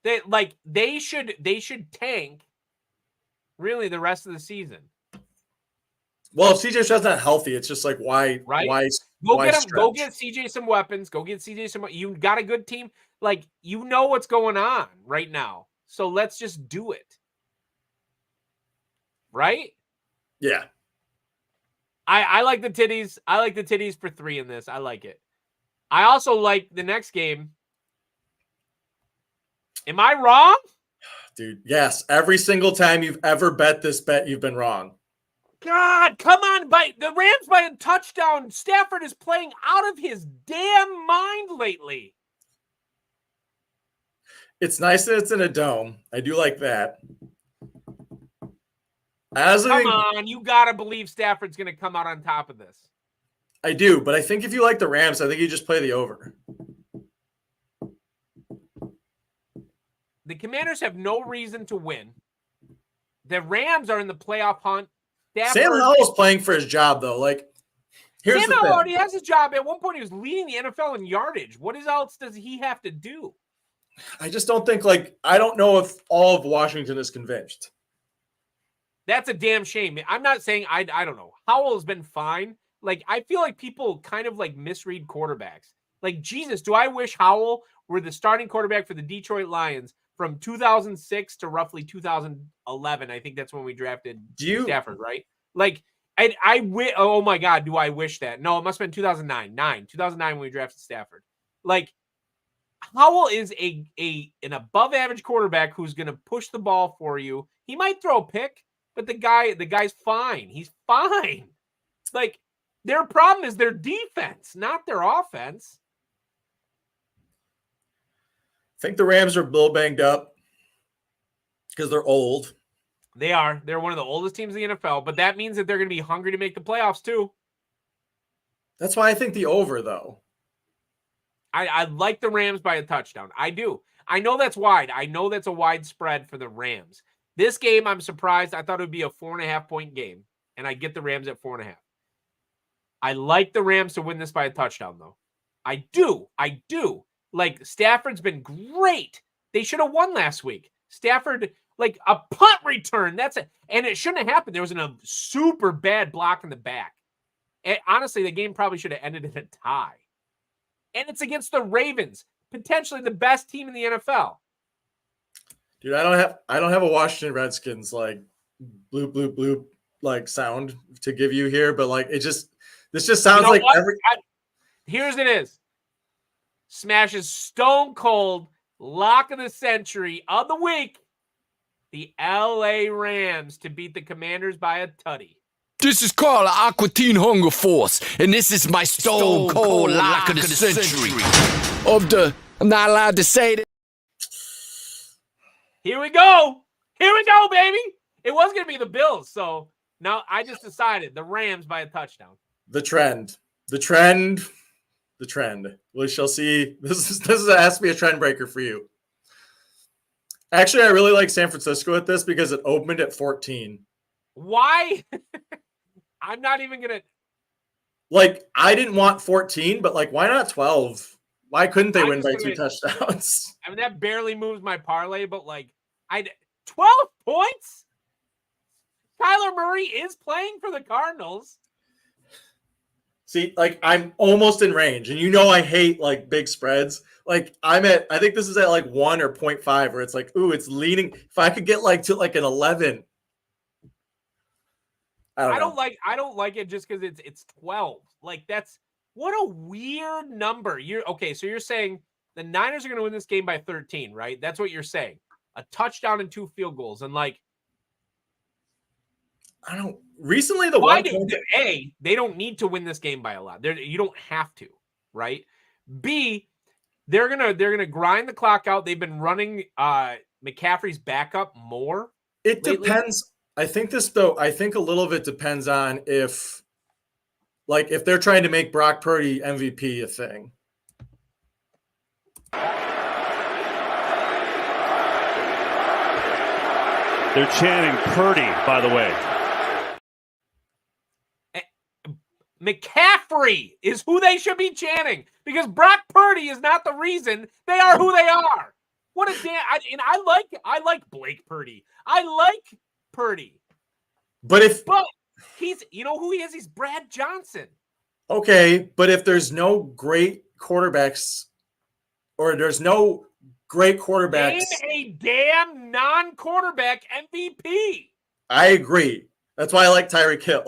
They should tank really the rest of the season. Well, if CJ Stroud's not healthy, it's just why? Right? Why? Go why get him. stretch? Go get CJ some weapons. Go get CJ some. You got a good team. You know what's going on right now. So let's just do it. Right? Yeah. I like the titties. I like the titties for 3 in this. I like it. I also like the next game. Am I wrong? Dude, yes. Every single time you've ever bet this bet, you've been wrong. God, come on. The Rams by a touchdown. Stafford is playing out of his damn mind lately. It's nice that it's in a dome. I do like that. Come on. You got to believe Stafford's going to come out on top of this. I do, but I think if you like the Rams, I think you just play the over. The Commanders have no reason to win. The Rams are in the playoff hunt. Sam Howell's playing for his job, though. Here's Sam the Howell thing. already has his job. At one point, he was leading the NFL in yardage. What else does he have to do? I just don't think, I don't know if all of Washington is convinced. That's a damn shame. I'm not saying I don't know. Howell has been fine. I feel like people kind of misread quarterbacks. Jesus, do I wish Howell were the starting quarterback for the Detroit Lions from 2006 to roughly 2011? I think that's when we drafted Stafford, right? Oh my God, do I wish that? No, it must have been 2009. 2009 when we drafted Stafford. Howell is an above average quarterback who's going to push the ball for you. He might throw a pick, but the guy's fine. He's fine. Their problem is their defense, not their offense. I think the Rams are a little banged up because they're old. They are. They're one of the oldest teams in the NFL, but that means that they're going to be hungry to make the playoffs too. That's why I think the over, though. I like the Rams by a touchdown. I do. I know that's wide. I know that's a wide spread for the Rams. This game, I'm surprised. I thought it would be a 4.5-point game, and I get the Rams at 4.5. I like the Rams to win this by a touchdown, though. I do. Stafford's been great. They should have won last week. Stafford, a punt return. That's it. And it shouldn't have happened. There was a super bad block in the back. And honestly, the game probably should have ended in a tie. And it's against the Ravens, potentially the best team in the NFL. Dude, I don't have a Washington Redskins like bloop bloop bloop like sound to give you here, but like this just sounds like here's it is. Smashes stone cold lock of the century of the week. The LA Rams to beat the Commanders by a tutty. This is called Aqua Teen Hunger Force, and this is my stone cold lock of the century. I'm not allowed to say that. Here we go. Here we go, baby. It was going to be the Bills, so now I just decided the Rams by a touchdown. The trend. We shall see. This has to be a trend breaker for you. Actually, I really like San Francisco at this because it opened at 14. Why? I'm not even going to. Like, I didn't want 14, but like, why not 12? Why couldn't they win by 2 touchdowns? I mean, that barely moves my parlay, but like, 12 points? Kyler Murray is playing for the Cardinals. See, like, I'm almost in range, and you know I hate like big spreads. Like, I think this is at like 1 or 0.5, where it's like, ooh, it's leaning. If I could get like to like an 11. I don't like it just because it's 12. Like, that's what a weird number. So you're saying the Niners are going to win this game by 13, right? That's what you're saying. A touchdown and 2 field goals, and like, I don't. Recently, they don't need to win this game by a lot. You don't have to, right? B, they're gonna grind the clock out. They've been running McCaffrey's backup more. It depends. I think a little of it depends on if they're trying to make Brock Purdy MVP a thing. They're chanting Purdy, by the way. McCaffrey is who they should be chanting because Brock Purdy is not the reason they are who they are. What a damn! I like Blake Purdy. I like Purdy, but he's who he is. He's Brad Johnson. Okay, but if there's no great quarterbacks, or there's no great quarterbacks, name a damn non-quarterback MVP. I agree. That's why I like Tyreek Hill.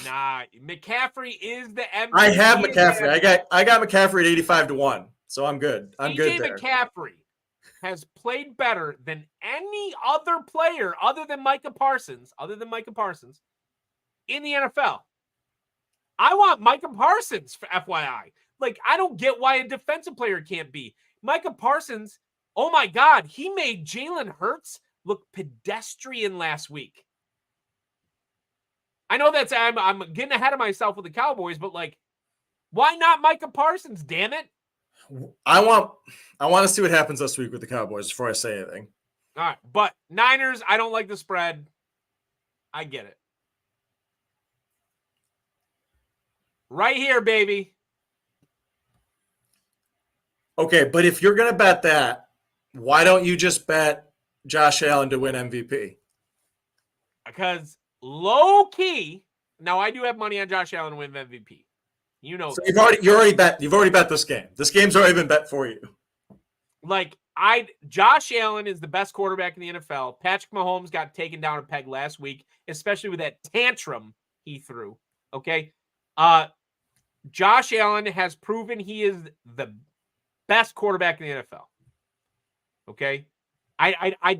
Nah, McCaffrey is the MVP. I have McCaffrey. I got McCaffrey at 85-1, so I'm good. I'm good there. McCaffrey has played better than any other player other than Micah Parsons in the NFL. I want Micah Parsons for FYI. Like, I don't get why a defensive player can't be. Micah Parsons, oh my God, he made Jalen Hurts look pedestrian last week. I know I'm getting ahead of myself with the Cowboys, but like, why not Micah Parsons? Damn it! I want to see what happens this week with the Cowboys before I say anything. All right, but Niners, I don't like the spread. I get it. Right here, baby. Okay, but if you're gonna bet that, why don't you just bet Josh Allen to win MVP? Because low key, now I do have money on Josh Allen to win MVP. You know, so you've already bet this game. This game's already been bet for you. Like, Josh Allen is the best quarterback in the NFL. Patrick Mahomes got taken down a peg last week, especially with that tantrum he threw. Okay, Josh Allen has proven he is the best quarterback in the NFL. Okay, I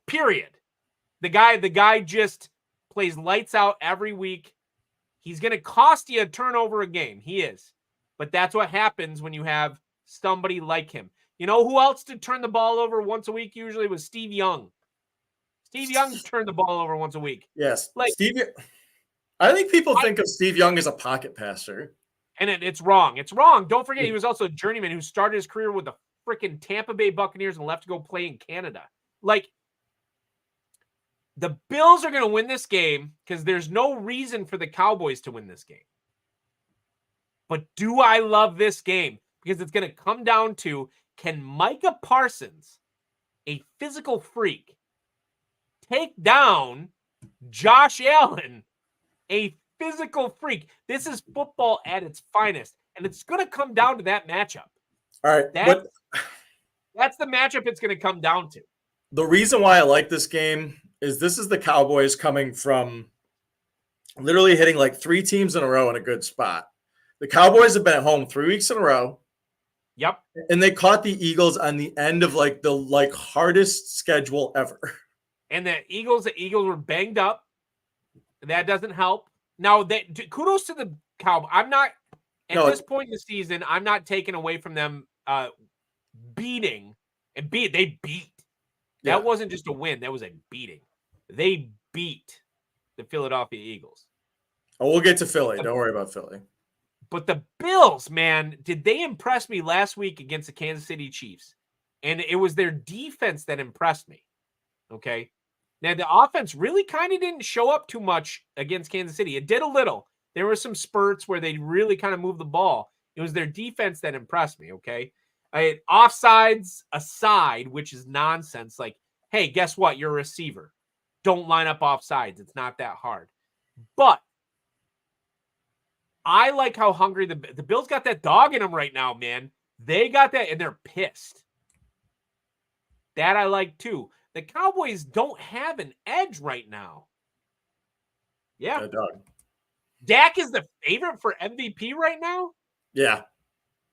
period. The guy just plays lights out every week. He's going to cost you a turnover a game. He is. But that's what happens when you have somebody like him. You know who else did turn the ball over once a week usually was Steve Young. Steve Young turned the ball over once a week. Yes. I think people think of Steve Young as a pocket passer. And it's wrong. It's wrong. Don't forget, he was also a journeyman who started his career with the freaking Tampa Bay Buccaneers and left to go play in Canada. Like, the Bills are going to win this game because there's no reason for the Cowboys to win this game. But do I love this game? Because it's going to come down to, can Micah Parsons, a physical freak, take down Josh Allen, a physical freak? This is football at its finest. And it's going to come down to that matchup. All right. That's the matchup it's going to come down to. the reason why I like this game is this is the Cowboys coming from literally hitting like 3 teams in a row in a good spot. The Cowboys have been at home 3 weeks in a row. Yep. And they caught the Eagles on the end of like the hardest schedule ever. And the Eagles were banged up. That doesn't help. Now, kudos to the Cowboys. I'm not at this point in the season. I'm not taking away from them beating and beat. They beat. That wasn't just a win. That was a beating. They beat the Philadelphia Eagles. Oh, we'll get to Philly. Don't worry about Philly. But the Bills, man, did they impress me last week against the Kansas City Chiefs? And it was their defense that impressed me. Okay. Now, the offense really kind of didn't show up too much against Kansas City. It did a little. There were some spurts where they really kind of moved the ball. It was their defense that impressed me. Okay. Offsides aside, which is nonsense. Like, hey, guess what? You're a receiver. Don't line up offsides. It's not that hard. But I like how hungry the Bills got that dog in them right now, man. They got that, and they're pissed. That I like, too. The Cowboys don't have an edge right now. Yeah. Dog. Dak is the favorite for MVP right now? Yeah.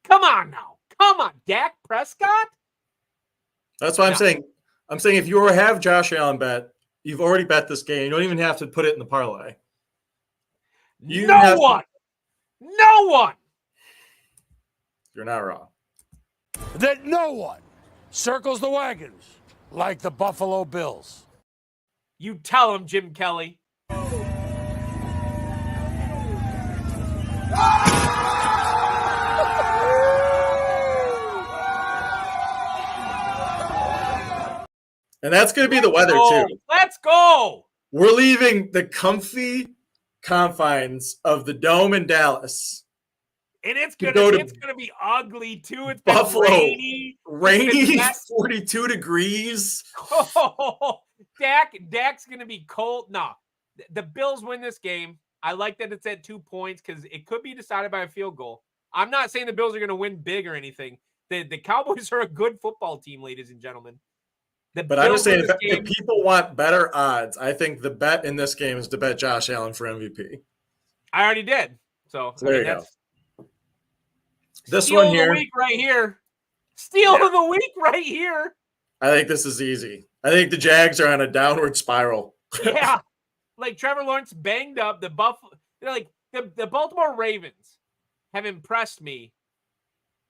Come on now. Come on, Dak Prescott? That's what I'm saying. I'm saying if you have Josh Allen bet, you've already bet this game. You don't even have to put it in the parlay. No one. You're not wrong. That no one circles the wagons like the Buffalo Bills. You tell him, Jim Kelly. And that's going to be the weather, too. Let's go. We're leaving the comfy confines of the Dome in Dallas. And it's gonna be ugly, too. It's Buffalo. Rainy, 42 degrees. Oh, Dak's going to be cold. No, the Bills win this game. I like that it's at 2 points because it could be decided by a field goal. I'm not saying the Bills are going to win big or anything. The Cowboys are a good football team, ladies and gentlemen. But I'm just saying, if people want better odds, I think the bet in this game is to bet Josh Allen for MVP. I already did. So there you go. This Steal one of here. The week right here. Steal of the week right here. I think this is easy. I think the Jags are on a downward spiral. Yeah. Like Trevor Lawrence banged up. The Baltimore Ravens have impressed me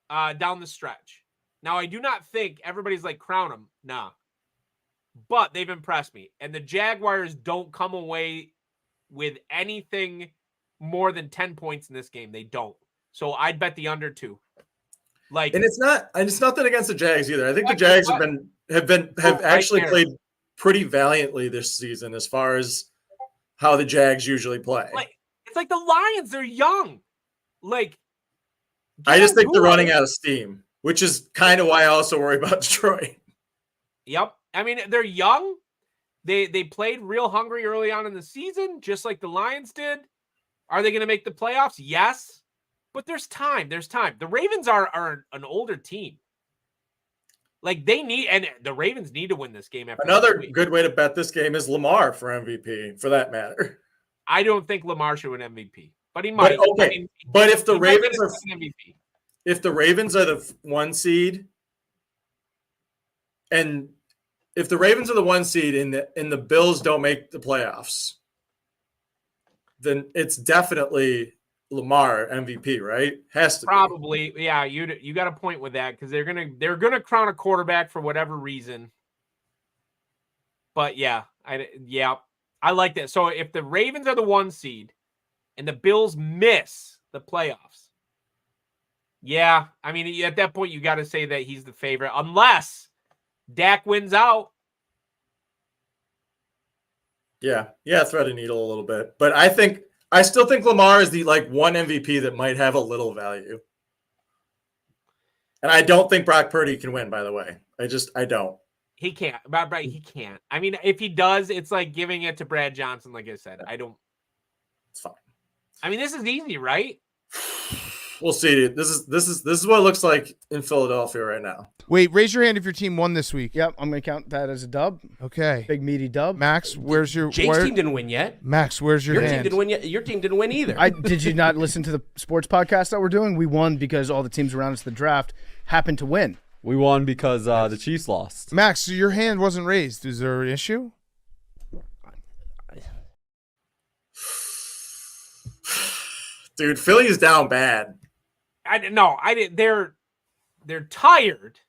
down the stretch. Now, I do not think everybody's like crown them. Nah. But they've impressed me. And the Jaguars don't come away with anything more than 10 points in this game. They don't. So I'd bet the under 2. And it's nothing against the Jags either. I think the Jags have actually played pretty valiantly this season as far as how the Jags usually play. It's like the Lions, they're young. I just think they're running out of steam, which is kind of why I also worry about Detroit. Yep. I mean, they're young. They played real hungry early on in the season, just like the Lions did. Are they going to make the playoffs? Yes. But there's time. The Ravens are an older team. And the Ravens need to win this game. Another good way to bet this game is Lamar for MVP, for that matter. I don't think Lamar should win MVP, but he might. But if the Ravens are MVP, if the Ravens are the 1 seed, and if the Ravens are the 1 seed and the Bills don't make the playoffs, then it's definitely Lamar MVP, right? Has to probably be. Yeah. You got a point with that because they're gonna crown a quarterback for whatever reason. But I like that. So if the Ravens are the 1 seed and the Bills miss the playoffs, I mean at that point you got to say that he's the favorite unless Dak wins out. Yeah, thread a needle a little bit, but I still think Lamar is the one MVP that might have a little value. And I don't think Brock Purdy can win, by the way. I don't. He can't. He can't. I mean, if he does, it's like giving it to Brad Johnson, like I said. I don't. It's fine. I mean, this is easy, right? We'll see. This is what it looks like in Philadelphia right now. Wait, raise your hand if your team won this week. Yep, I'm gonna count that as a dub. Okay. Big meaty dub. Max, where's your Jake's team didn't win yet. Max, where's your Your hand? team didn't win yet. Your team didn't win either. Did you not listen to the sports podcast that we're doing? We won because all the teams around us in the draft happened to win. We won because the Chiefs lost. Max, so your hand wasn't raised. Is there an issue? Dude, Philly's down bad. I didn't. They're tired.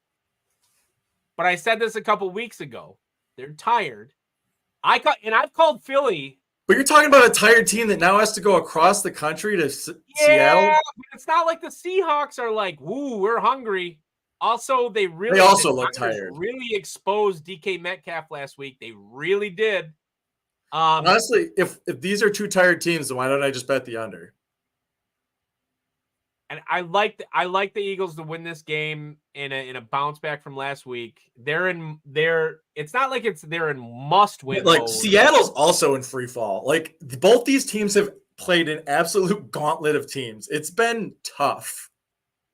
But I said this a couple weeks ago. They're tired. I've called Philly. But you're talking about a tired team that now has to go across the country to Seattle? But it's not like the Seahawks are like, woo, we're hungry. Also, they also look tired. Really exposed DK Metcalf last week. They really did. Honestly, if these are two tired teams, then why don't I just bet the under? And I like the Eagles to win this game in a bounce back from last week. It's not like they're in must win. Like mode. Seattle's also in free fall. Like both these teams have played an absolute gauntlet of teams. It's been tough.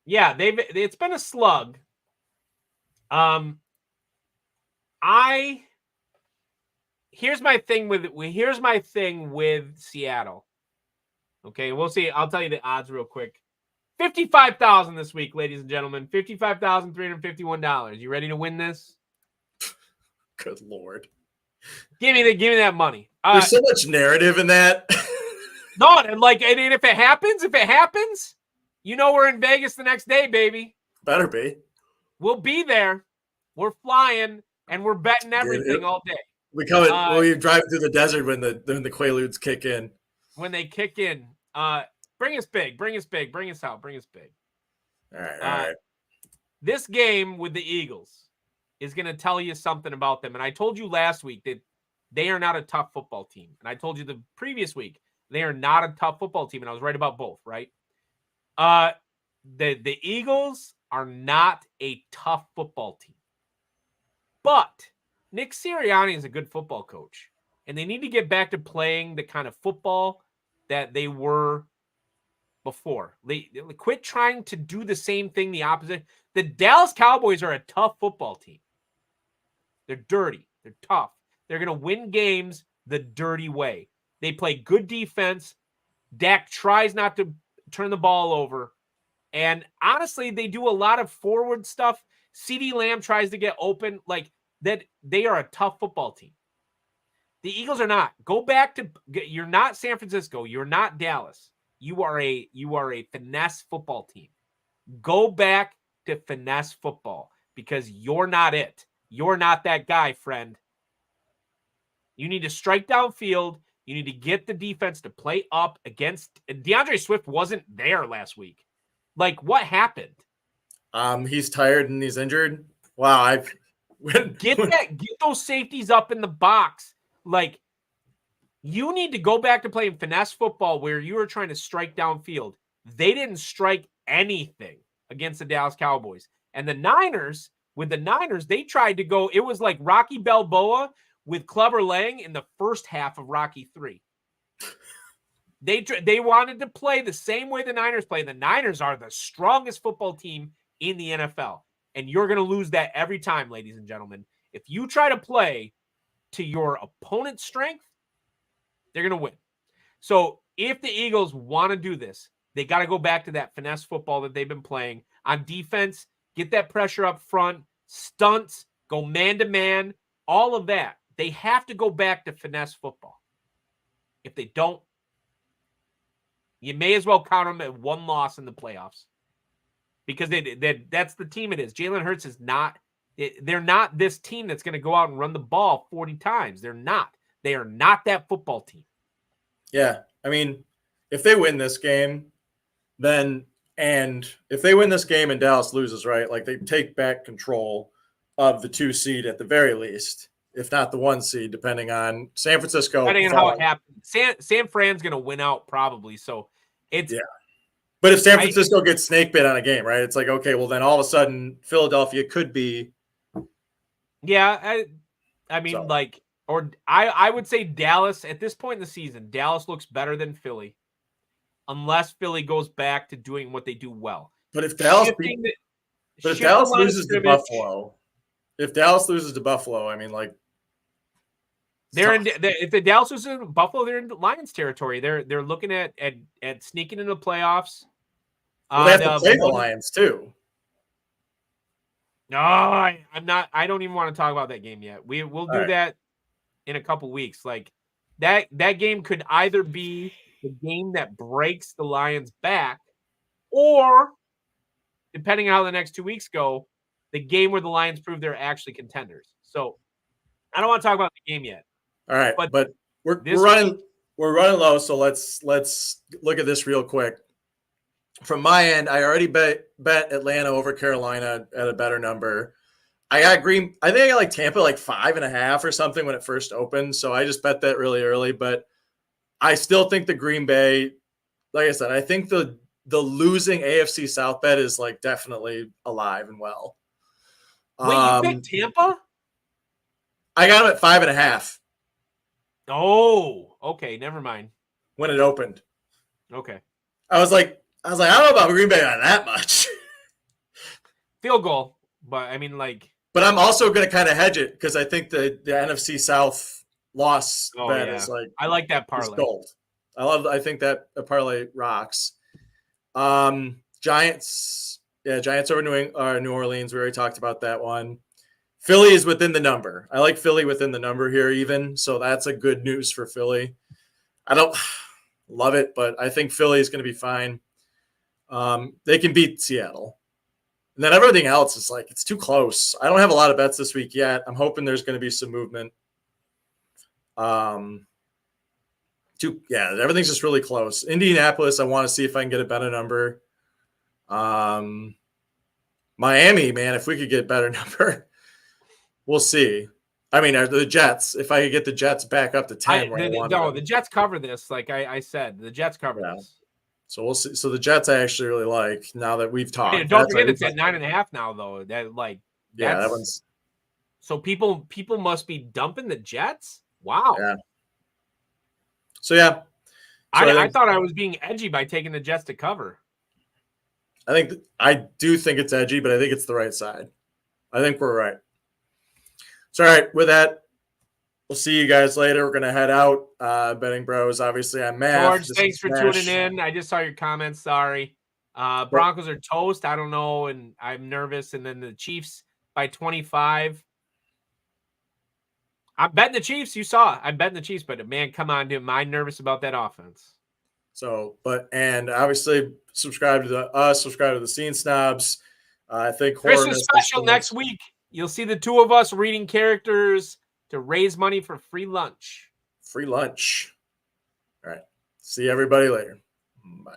Yeah, it's been a slug. Here's my thing with Seattle. Okay, we'll see. I'll tell you the odds real quick. 55,000 this week, ladies and gentlemen. $55,351. You ready to win this? Good Lord. Give me that money. There's so much narrative in that. No, and if it happens, you know we're in Vegas the next day, baby. Better be. We'll be there. We're flying, and we're betting everything all day. We drive through the desert when the Quaaludes kick in. When they kick in, bring us big, bring us out, bring us big. All right. This game with the Eagles is going to tell you something about them. And I told you last week that they are not a tough football team. And I told you the previous week they are not a tough football team. And I was right about both, right? The Eagles are not a tough football team. But Nick Sirianni is a good football coach. And they need to get back to playing the kind of football that they were before. They quit trying to do the same thing the opposite. The Dallas Cowboys are a tough football team. They're dirty. They're tough. They're going to win games the dirty way. They play good defense. Dak tries not to turn the ball over. And honestly, they do a lot of forward stuff. CeeDee Lamb tries to get open. Like that, they are a tough football team. The Eagles are not. Go back to you're not San Francisco. You're not Dallas. You are a finesse football team. Go back to finesse football because you're not it. You're not that guy, friend. You need to strike downfield. You need to get the defense to play up against DeAndre Swift wasn't there last week. Like, what happened? He's tired and he's injured. Wow, get those safeties up in the box. Like, you need to go back to playing finesse football where you were trying to strike downfield. They didn't strike anything against the Dallas Cowboys. And the Niners, they tried to go. It was like Rocky Balboa with Clubber Lang in the first half of Rocky 3. They wanted to play the same way the Niners play. The Niners are the strongest football team in the NFL. And you're going to lose that every time, ladies and gentlemen. If you try to play to your opponent's strength, they're going to win. So if the Eagles want to do this, they got to go back to that finesse football that they've been playing. On defense, get that pressure up front, stunts, go man-to-man, all of that. They have to go back to finesse football. If they don't, you may as well count them at one loss in the playoffs because that's the team it is. Jalen Hurts is not – they're not this team that's going to go out and run the ball 40 times. They're not. They are not that football team. Yeah. I mean, if they win this game, if they win this game and Dallas loses, right, like they take back control of the 2 seed at the very least, if not the 1 seed, depending on San Francisco. Depending on how it happens. San Fran's going to win out probably. So it's – yeah. But if San Francisco gets snake bit on a game, right, it's like, okay, well, then all of a sudden Philadelphia could be. Yeah. I mean, I would say Dallas at this point in the season, Dallas looks better than Philly. unless Philly goes back to doing what they do well. But if Dallas loses to scrimmage, Buffalo, I mean, like if the Dallas loses to Buffalo, they're in Lions territory. They're looking at sneaking into the playoffs. Well, they have to play the Lions too. No, I'm not. I don't even want to talk about that game yet. We'll do that in a couple weeks. Like that game could either be the game that breaks the Lions back, or depending on how the next 2 weeks go, the game where the Lions prove they're actually contenders. So I don't want to talk about the game yet. All right, but we're running low, so let's look at this real quick. From my end, I already bet Atlanta over Carolina at a better number. I got Green. I think I got like Tampa like 5.5 or something when it first opened. So I just bet that really early. But I still think the Green Bay, like I said, I think the losing AFC South bet is like definitely alive and well. Wait, you picked Tampa? I got them at 5.5. Oh, okay. Never mind. When it opened. Okay. I was like, I don't know about Green Bay on that much. Field goal, but I mean, like. But I'm also going to kind of hedge it because I think the NFC South loss bet is like. I like that parlay. Gold. I think that parlay rocks. Giants over New Orleans. We already talked about that one. Philly is within the number. I like Philly within the number here even, so that's a good news for Philly. I don't love it, but I think Philly is going to be fine. They can beat Seattle. And then everything else is like, it's too close. I don't have a lot of bets this week yet. I'm hoping there's going to be some movement. Everything's just really close. Indianapolis, I want to see if I can get a better number. Miami, man, if we could get a better number. We'll see. I mean, the Jets, if I could get the Jets back up to 10. The Jets cover this. Like I said, the Jets cover this. So we'll see. So the Jets I actually really like now that we've talked. Hey, don't forget it's at 9.5 now, though. That one's. So people must be dumping the Jets? Wow. Yeah. So I thought I was being edgy by taking the Jets to cover. I do think it's edgy, but I think it's the right side. I think we're right. So, all right, with that, we'll see you guys later. We're going to head out. Betting Bros, obviously, I'm Matt. George, thanks for tuning in. I just saw your comments. Sorry. Broncos are toast. I don't know, and I'm nervous. And then the Chiefs by 25. I'm betting the Chiefs. You saw it. I'm betting the Chiefs, but man, come on, dude. I'm nervous about that offense. So, and obviously, subscribe to us, subscribe to the Scene Snobs. I think Christmas special next week. You'll see the two of us reading characters to raise money for free lunch. Free lunch. All right. See everybody later. Bye.